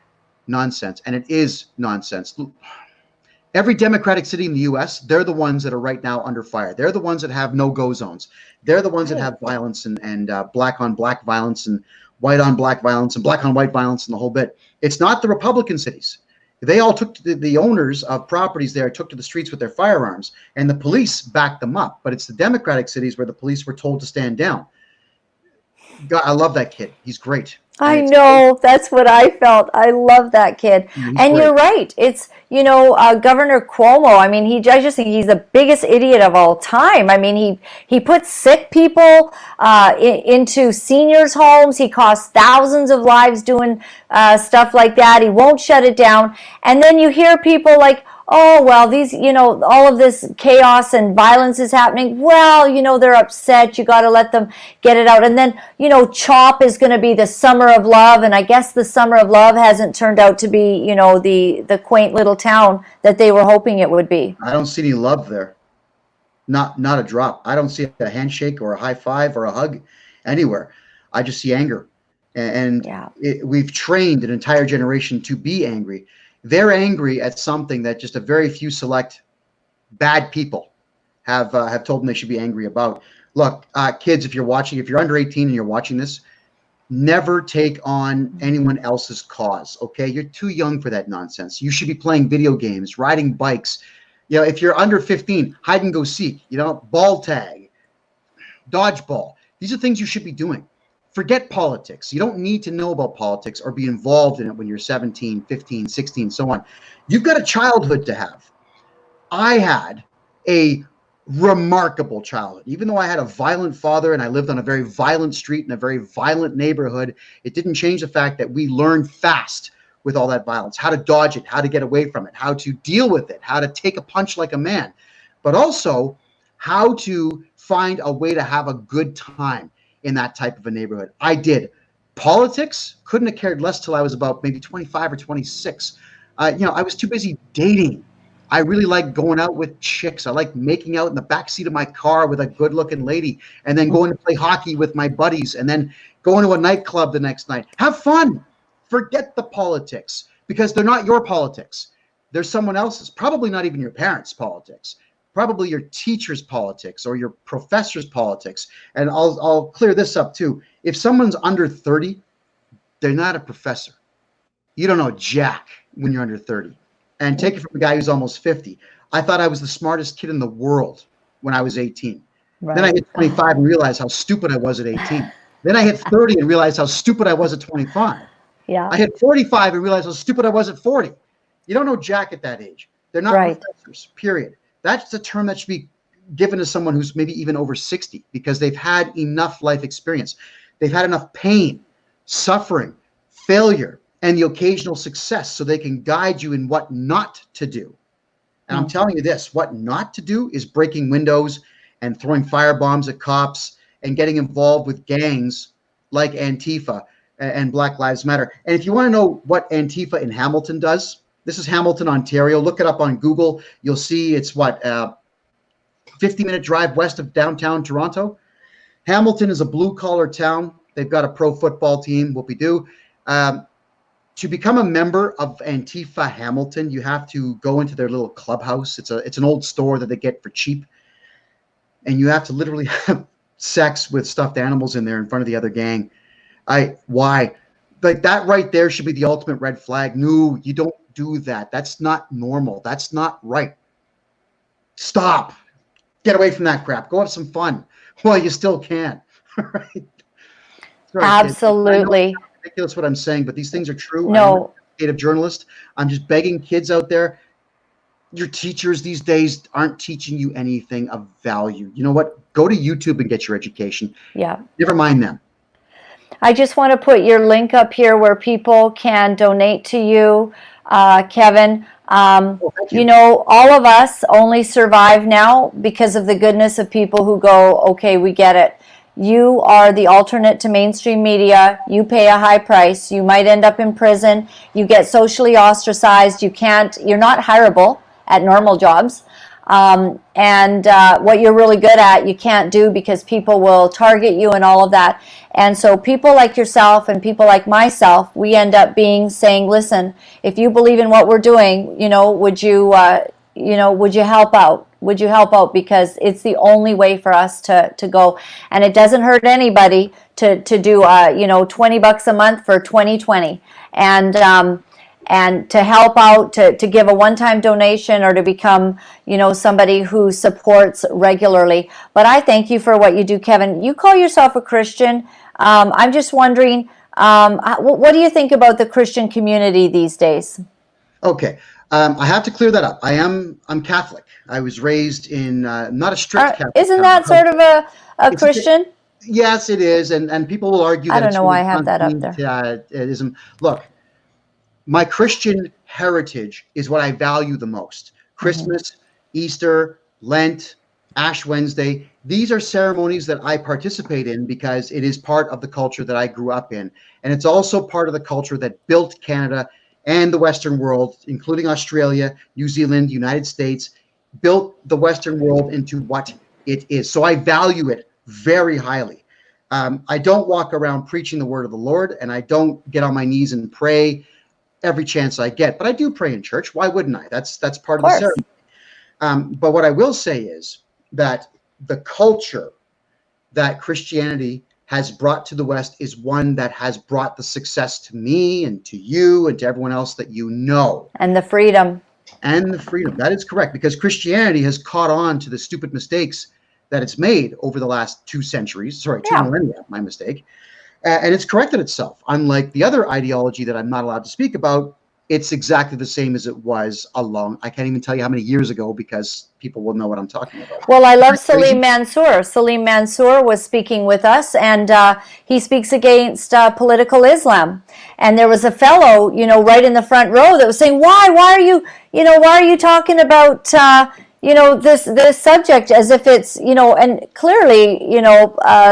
nonsense, and it is nonsense. Every Democratic city in the U.S., they're the ones that are right now under fire. They're the ones that have no-go zones. They're the ones that have violence and black-on-black violence and white-on-black violence and black-on-white violence and the whole bit. It's not the Republican cities. They all took to the owners of properties there took to the streets with their firearms, and the police backed them up. But it's the Democratic cities where the police were told to stand down. God, I love that kid. He's great. I know. That's what I felt. I love that kid. And great. You're right. It's, Governor Cuomo. I mean, I just think he's the biggest idiot of all time. I mean, he puts sick people into seniors' homes. He costs thousands of lives doing stuff like that. He won't shut it down. And then you hear people like, oh, well, these, all of this chaos and violence is happening. Well, they're upset. You got to let them get it out. And then, CHOP is going to be the summer of love. And I guess the summer of love hasn't turned out to be, the quaint little town that they were hoping it would be. I don't see any love there. Not a drop. I don't see a handshake or a high five or a hug anywhere. I just see anger. And we've trained an entire generation to be angry. They're angry at something that just a very few select bad people have told them they should be angry about. Look, kids, if you're under 18 and you're watching this, never take on anyone else's cause, okay? You're too young for that nonsense. You should be playing video games, riding bikes. If you're under 15, hide and go seek, ball tag, dodgeball. These are things you should be doing. Forget politics. You don't need to know about politics or be involved in it when you're 17, 15, 16, so on. You've got a childhood to have. I had a remarkable childhood. Even though I had a violent father and I lived on a very violent street in a very violent neighborhood, it didn't change the fact that we learned fast with all that violence, how to dodge it, how to get away from it, how to deal with it, how to take a punch like a man, but also how to find a way to have a good time in that type of a neighborhood. I did. Politics, couldn't have cared less till I was about maybe 25 or 26. I was too busy dating. I really like going out with chicks. I like making out in the backseat of my car with a good-looking lady and then going to play hockey with my buddies and then going to a nightclub the next night. Have fun. Forget the politics because they're not your politics. They're someone else's, probably not even your parents' politics, probably your teacher's politics or your professor's politics. And I'll clear this up too. If someone's under 30, they're not a professor. You don't know jack when you're under 30. And take it from a guy who's almost 50. I thought I was the smartest kid in the world when I was 18. Right. Then I hit 25 and realized how stupid I was at 18. Then I hit 30 and realized how stupid I was at 25. Yeah. I hit 45 and realized how stupid I was at 40. You don't know jack at that age. They're not professors, period. That's a term that should be given to someone who's maybe even over 60 because they've had enough life experience. They've had enough pain, suffering, failure, and the occasional success so they can guide you in what not to do. And I'm telling you this, what not to do is breaking windows and throwing firebombs at cops and getting involved with gangs like Antifa and Black Lives Matter. And if you want to know what Antifa in Hamilton does, this is Hamilton, Ontario. Look it up on Google. You'll see it's 50-minute drive west of downtown Toronto. Hamilton is a blue-collar town. They've got a pro football team, whoopie-doo. To become a member of Antifa Hamilton, you have to go into their little clubhouse. It's an old store that they get for cheap. And you have to literally have sex with stuffed animals in there in front of the other gang. Why? Like that right there should be the ultimate red flag. No, you don't do that. That's not normal. That's not right. Stop. Get away from that crap. Go have some fun while you still can. Right? Absolutely. Ridiculous what I'm saying, but these things are true. No. I'm an investigative journalist. I'm just begging kids out there. Your teachers these days aren't teaching you anything of value. You know what? Go to YouTube and get your education. Yeah. Never mind them. I just want to put your link up here where people can donate to you, Kevin. You know, all of us only survive now because of the goodness of people who go, okay, we get it. You are the alternate to mainstream media. You pay a high price. You might end up in prison. You get socially ostracized. You're not hireable at normal jobs. What you're really good at, you can't do because people will target you and all of that. And so people like yourself and people like myself, we end up saying, listen, if you believe in what we're doing, would you help out? Would you help out? Because it's the only way for us to go. And it doesn't hurt anybody to do, $20 a month for 2020. And to help out, to give a one-time donation or to become, somebody who supports regularly. But I thank you for what you do, Kevin. You call yourself a Christian. I'm just wondering, what do you think about the Christian community these days? Okay. I have to clear that up. I'm Catholic. I was raised in not a strict Catholic. Isn't that sort of a Christian? Yes, it is. And people will argue that I don't know why I have that up there. Look, my Christian heritage is what I value the most. Christmas, Easter, Lent, Ash Wednesday. These are ceremonies that I participate in because it is part of the culture that I grew up in. And it's also part of the culture that built Canada and the Western world, including Australia, New Zealand, United States, built the Western world into what it is. So I value it very highly. I don't walk around preaching the word of the Lord, and I don't get on my knees and pray every chance I get. But I do pray in church. Why wouldn't I? That's part of the ceremony. But what I will say is that the culture that Christianity has brought to the West is one that has brought the success to me and to you and to everyone else that you know. And the freedom. And the freedom. That is correct, because Christianity has caught on to the stupid mistakes that it's made over the last 2 centuries, sorry, 2 Yeah. millennia, my mistake. And it's corrected itself. Unlike the other ideology that I'm not allowed to speak about, it's exactly the same as it was I can't even tell you how many years ago, because people will know what I'm talking about. Well, I love Salim Mansour. Salim Mansour was speaking with us, and he speaks against political Islam. And there was a fellow, right in the front row that was saying, why are you talking about, this subject as if it's, and clearly,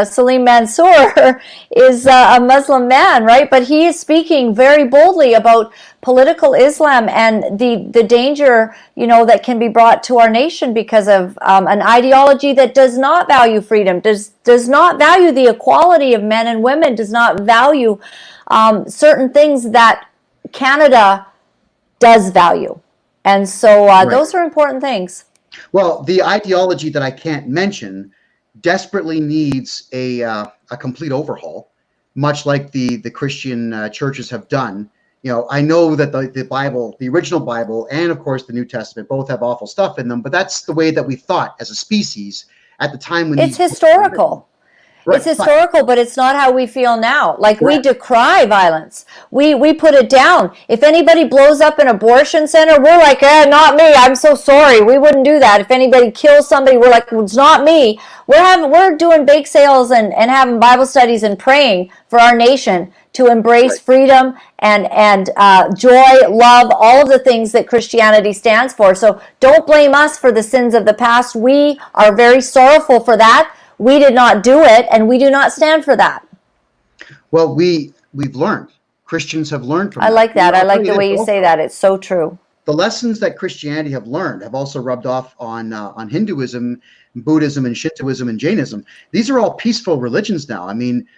Salim Mansour is a Muslim man, right? But he is speaking very boldly about political Islam and the danger, that can be brought to our nation because of an ideology that does not value freedom, does not value the equality of men and women, does not value certain things that Canada does value. And so those are important things. Well, the ideology that I can't mention desperately needs a complete overhaul, much like the Christian churches have done. I know that the Bible, the original Bible, and of course the New Testament both have awful stuff in them, but that's the way that we thought as a species at the time when it's historical. Right. It's historical, but it's not how we feel now. Like, we decry violence. We put it down. If anybody blows up an abortion center, we're like, not me. I'm so sorry. We wouldn't do that. If anybody kills somebody, we're like, it's not me. We're doing bake sales and having Bible studies and praying for our nation to embrace freedom and joy, love, all of the things that Christianity stands for. So don't blame us for the sins of the past. We are very sorrowful for that. We did not do it, and we do not stand for that. Well, we've learned. Christians have learned from that. I like that. I like the way you say that. It's so true. The lessons that Christianity have learned have also rubbed off on Hinduism, Buddhism, and Shintoism, and Jainism. These are all peaceful religions now. I mean,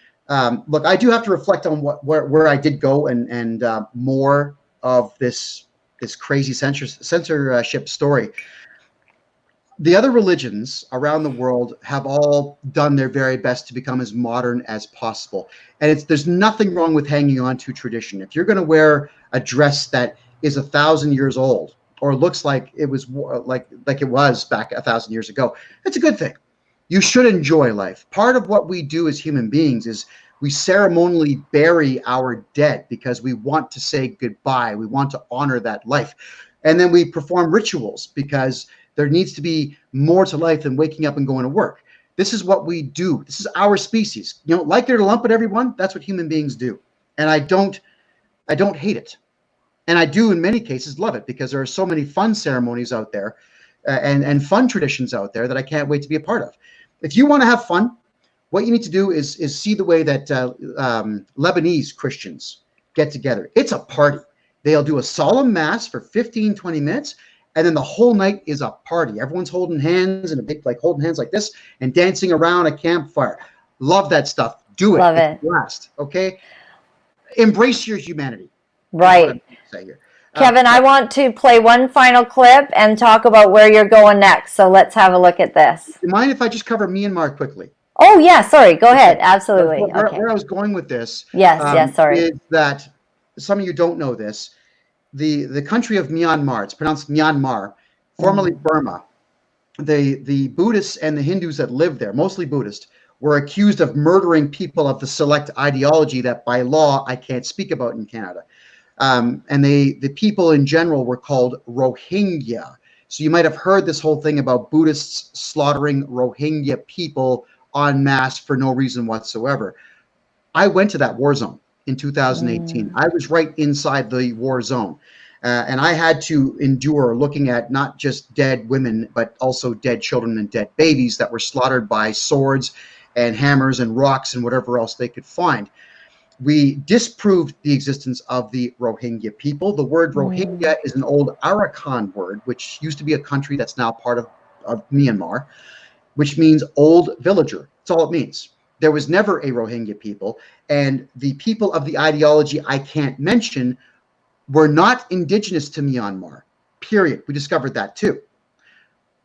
look, I do have to reflect on where I did go and more of this crazy censorship story. The other religions around the world have all done their very best to become as modern as possible. And there's nothing wrong with hanging on to tradition. If you're going to wear a dress that is 1,000 years old, or looks like it was like it was back 1,000 years ago, it's a good thing. You should enjoy life. Part of what we do as human beings is we ceremonially bury our dead because we want to say goodbye. We want to honor that life. And then we perform rituals because there needs to be more to life than waking up and going to work. This is what we do. This is our species. Like it or lump it, everyone, that's what human beings do. And I don't hate it. And I do, in many cases, love it, because there are so many fun ceremonies out there and fun traditions out there that I can't wait to be a part of. If you want to have fun, what you need to do is see the way that Lebanese Christians get together. It's a party. They'll do a solemn mass for 15, 20 minutes, and then the whole night is a party. Everyone's holding hands holding hands like this and dancing around a campfire. Love that stuff. Do it. Love it. Blast. Okay. Embrace your humanity. Right. Kevin, I want to play one final clip and talk about where you're going next. So let's have a look at this. Do you mind if I just cover Myanmar quickly? Oh, yeah. Sorry. Go ahead. Absolutely. Where I was going with this sorry. is that some of you don't know this. The country of Myanmar, it's pronounced Myanmar, formerly Burma. The Buddhists and the Hindus that lived there, mostly Buddhist, were accused of murdering people of the select ideology that by law I can't speak about in Canada. And the people in general were called Rohingya. So you might have heard this whole thing about Buddhists slaughtering Rohingya people en masse for no reason whatsoever. I went to that war zone in 2018. I was right inside the war zone. And I had to endure looking at not just dead women, but also dead children and dead babies that were slaughtered by swords and hammers and rocks and whatever else they could find. We disproved the existence of the Rohingya people. The word Rohingya is an old Arakan word, which used to be a country that's now part of Myanmar, which means old villager. That's all it means. There was never a Rohingya people, and the people of the ideology I can't mention were not indigenous to Myanmar, period. We discovered that too.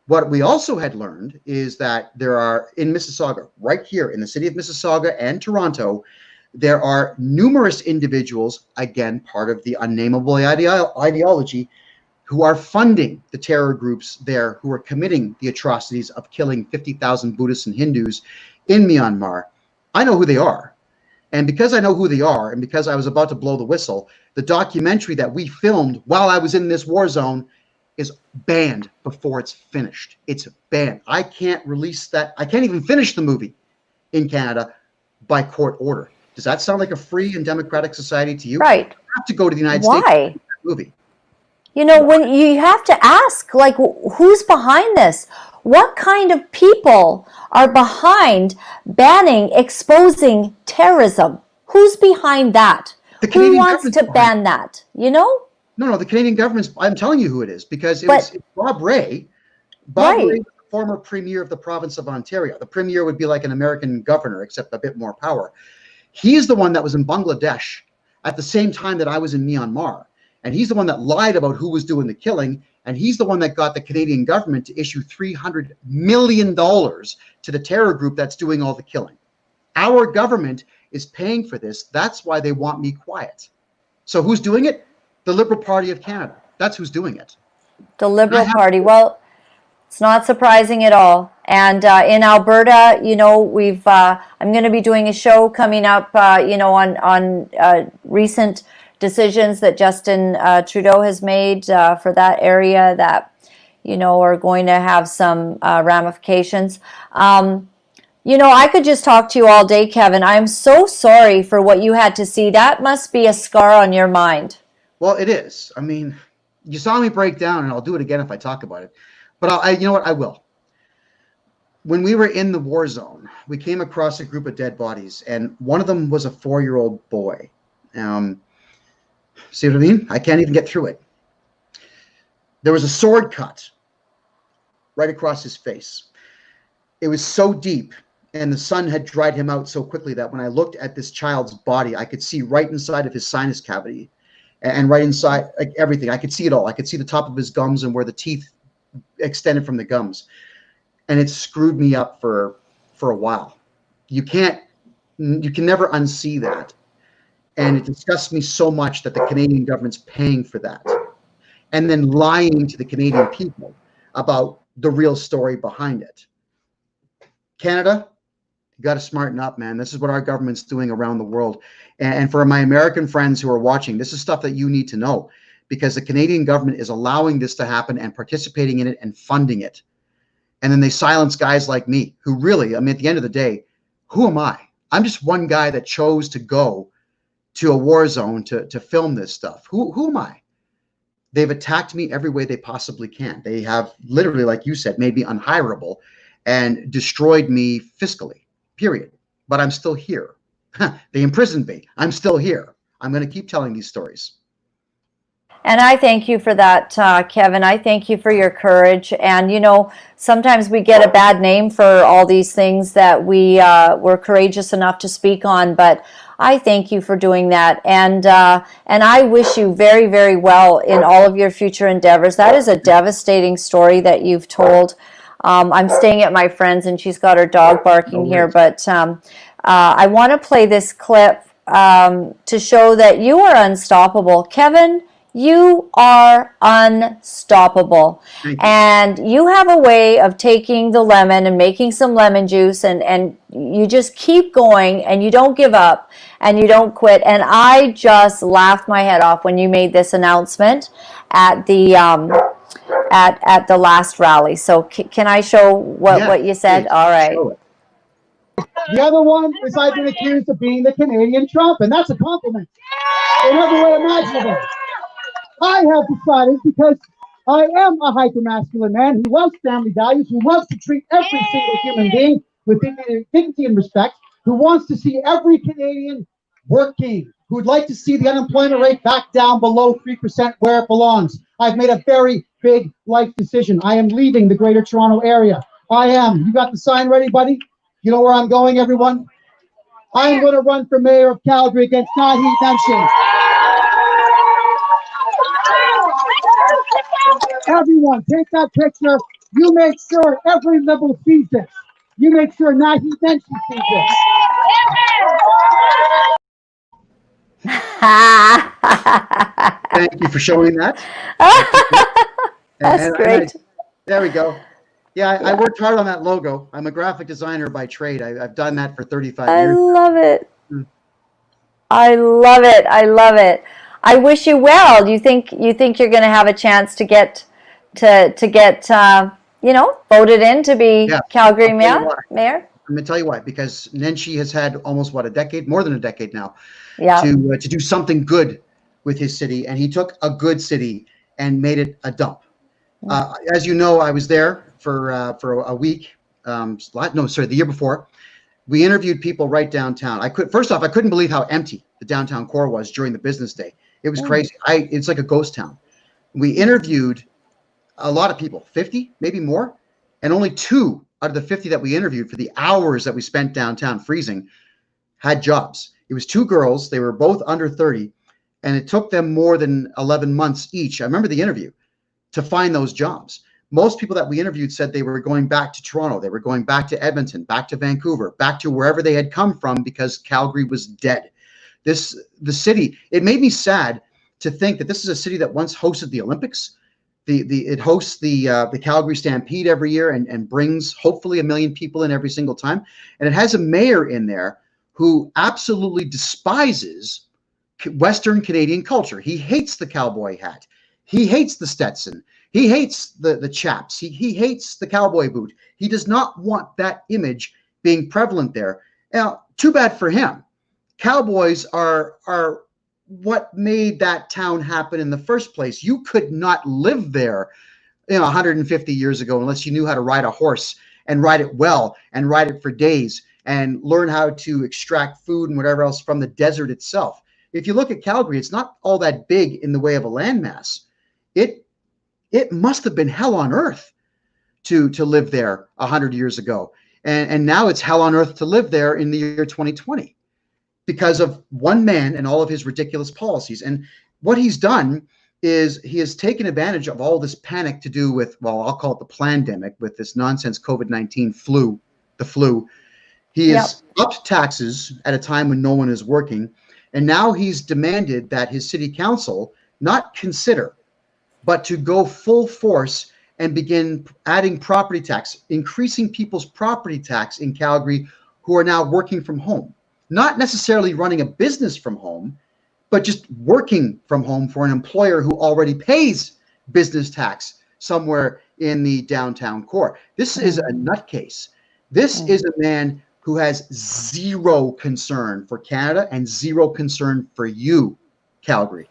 What we also had learned is that there are, in Mississauga, right here in the city of Mississauga and Toronto, there are numerous individuals, again, part of the unnameable ideology, who are funding the terror groups there who are committing the atrocities of killing 50,000 Buddhists and Hindus in Myanmar. I know who they are. And because I know who they are, and because I was about to blow the whistle, the documentary that we filmed while I was in this war zone is banned before it's finished. It's banned. I can't release that. I can't even finish the movie in Canada by court order. Does that sound like a free and democratic society to you? Right. You have to go to the United States to Why? make that movie. You know, when you have to ask, like, who's behind this? What kind of people are behind banning, exposing terrorism? Who's behind that? Who wants to ban that? You know? No, the Canadian government's, I'm telling you who it is, because it's Bob Rae. Bob Rae was the former premier of the province of Ontario. The premier would be like an American governor, except a bit more power. He's the one that was in Bangladesh at the same time that I was in Myanmar. And he's the one that lied about who was doing the killing. And he's the one that got the Canadian government to issue $300 million to the terror group that's doing all the killing. Our government is paying for this. That's why they want me quiet. So who's doing it? The Liberal Party of Canada. That's who's doing it. The Liberal Party. Well, it's not surprising at all. And in Alberta, you know, I'm going to be doing a show coming up, you know, on recent decisions that Justin Trudeau has made for that area that, you know, are going to have some ramifications. You know, I could just talk to you all day, Kevin. I'm so sorry for what you had to see. That must be a scar on your mind. Well, it is. I mean, you saw me break down, and I'll do it again if I talk about it. But you know what? I will. When we were in the war zone, we came across a group of dead bodies, and one of them was a 4-year-old boy. See what I mean? I can't even get through it. There was a sword cut right across his face. It was so deep, and the sun had dried him out so quickly that when I looked at this child's body, I could see right inside of his sinus cavity and right inside, like, everything. I could see it all. I could see the top of his gums and where the teeth extended from the gums. And it screwed me up for a while. You can never unsee that. And it disgusts me so much that the Canadian government's paying for that. And then lying to the Canadian people about the real story behind it. Canada, you got to smarten up, man. This is what our government's doing around the world. And for my American friends who are watching, this is stuff that you need to know, because the Canadian government is allowing this to happen and participating in it and funding it. And then they silence guys like me who really, I mean, at the end of the day, who am I? I'm just one guy that chose to go to a war zone to film this stuff. Who am I? They've attacked me every way they possibly can. They have literally, like you said, made me unhirable and destroyed me fiscally, period. But I'm still here. They imprisoned me. I'm still here. I'm going to keep telling these stories. And I thank you for that, Kevin. I thank you for your courage. And, you know, sometimes we get a bad name for all these things that we were courageous enough to speak on. But I thank you for doing that. And I wish you very, very well in all of your future endeavors. That is a devastating story that you've told. I'm staying at my friend's, and she's got her dog barking here. But I want to play this clip to show that you are unstoppable. Kevin, you are unstoppable. And you have a way of taking the lemon and making some lemon juice, and you just keep going, and you don't give up, and you don't quit. And I just laughed my head off when you made this announcement at the at the last rally. So can I show what you said? Please. All right. The other one is I've been accused of being the Canadian Trump, and that's a compliment in every way imaginable. I have decided, because I am a hyper-masculine man who loves family values, who loves to treat every single human being with dignity and respect, who wants to see every Canadian working, who'd like to see the unemployment rate back down below 3% where it belongs. I've made a very big life decision. I am leaving the Greater Toronto Area. I am. You got the sign ready, buddy? You know where I'm going, everyone? I'm going to run for mayor of Calgary against Naheed Nenshi. Everyone, take that picture. You make sure every Liberal sees this. You make sure Naheed Nenshi sees this. Thank you for showing that. That's great. There we go. Yeah, I worked hard on that logo. I'm a graphic designer by trade. I've done that for 35 I years. love it. I love it. I love it. I wish you well. Do you think you're going to have a chance to get voted in to be Calgary mayor? I'm going to tell you why. Because Nenshi has had almost a decade, more than a decade now, Yeah. to do something good with his city, and he took a good city and made it a dump. As you know, I was there for a week. The year before. We interviewed people right downtown. First off, I couldn't believe how empty the downtown core was during the business day. It was crazy. It's like a ghost town. We interviewed a lot of people, 50, maybe more, and only 2 out of the 50 that we interviewed for the hours that we spent downtown freezing had jobs. It was 2 girls. They were both under 30, and it took them more than 11 months each. I remember the interview to find those jobs. Most people that we interviewed said they were going back to Toronto. They were going back to Edmonton, back to Vancouver, back to wherever they had come from because Calgary was dead. The city, it made me sad to think that this is a city that once hosted the Olympics. It hosts the Calgary Stampede every year and brings hopefully 1 million people in every single time. And it has a mayor in there who absolutely despises Western Canadian culture. He hates the cowboy hat. He hates the Stetson. He hates the chaps. He hates the cowboy boot. He does not want that image being prevalent there. Now, too bad for him. Cowboys are what made that town happen in the first place. You could not live there, 150 years ago unless you knew how to ride a horse and ride it well and ride it for days and learn how to extract food and whatever else from the desert itself. If you look at Calgary, it's not all that big in the way of a landmass. It must have been hell on earth to live there 100 years ago. And now it's hell on earth to live there in the year 2020 because of one man and all of his ridiculous policies. And what he's done is he has taken advantage of all this panic to do with, well, I'll call it the plandemic, with this nonsense COVID-19 flu, the flu. He has upped taxes at a time when no one is working. And now he's demanded that his city council not consider, but to go full force and begin adding property tax, increasing people's property tax in Calgary who are now working from home. Not necessarily running a business from home, but just working from home for an employer who already pays business tax somewhere in the downtown core. This is a nutcase. This is a man who has zero concern for Canada and zero concern for you, Calgary.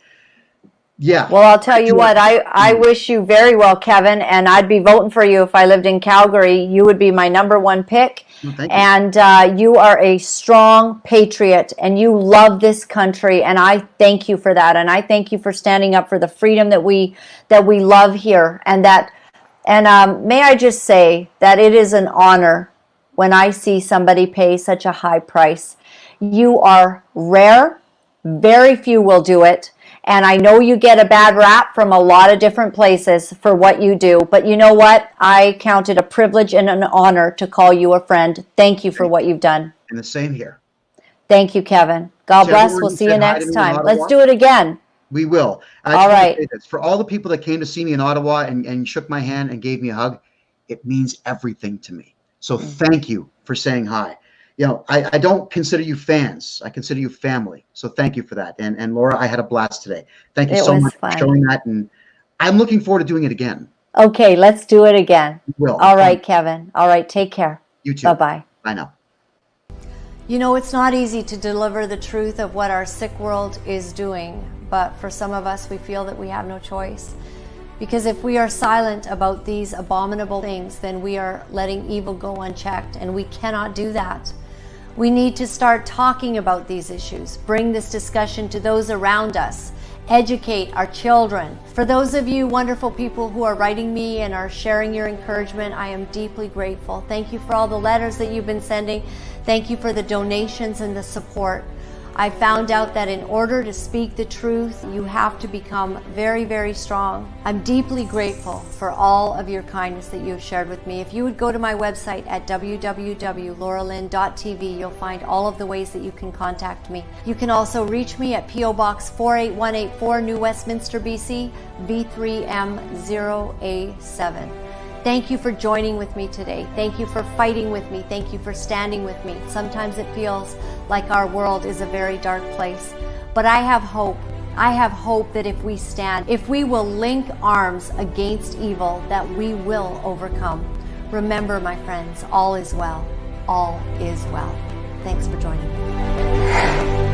Yeah. Well, I'll tell you what, I wish you very well, Kevin, and I'd be voting for you if I lived in Calgary. You would be my #1 pick. Well, thank you. And you are a strong patriot, and you love this country, and I thank you for that. And I thank you for standing up for the freedom that we love here. And may I just say that it is an honor when I see somebody pay such a high price. You are rare. Very few will do it. And I know you get a bad rap from a lot of different places for what you do. But you know what? I count it a privilege and an honor to call you a friend. Thank you for what you've done. And the same here. Thank you, Kevin. God bless. We'll see you next time. Let's do it again. We will. All right. For all the people that came to see me in Ottawa and shook my hand and gave me a hug, it means everything to me. So thank you for saying hi. I don't consider you fans. I consider you family. So thank you for that. And Laura, I had a blast today. Thank you so much for showing that. And I'm looking forward to doing it again. Okay, let's do it again. We will. All right, Kevin. All right, take care. You too. Bye-bye. Bye now. You know, it's not easy to deliver the truth of what our sick world is doing. But for some of us, we feel that we have no choice. Because if we are silent about these abominable things, then we are letting evil go unchecked, and we cannot do that. We need to start talking about these issues, bring this discussion to those around us, educate our children. For those of you wonderful people who are writing me and are sharing your encouragement, I am deeply grateful. Thank you for all the letters that you've been sending. Thank you for the donations and the support. I found out that in order to speak the truth, you have to become very, very strong. I'm deeply grateful for all of your kindness that you have shared with me. If you would go to my website at www.lauralynn.tv, you'll find all of the ways that you can contact me. You can also reach me at P.O. Box 48184, New Westminster, BC, B3M0A7. Thank you for joining with me today. Thank you for fighting with me. Thank you for standing with me. Sometimes it feels like our world is a very dark place, but I have hope. I have hope that if we stand, if we will link arms against evil, that we will overcome. Remember, my friends, all is well. All is well. Thanks for joining me.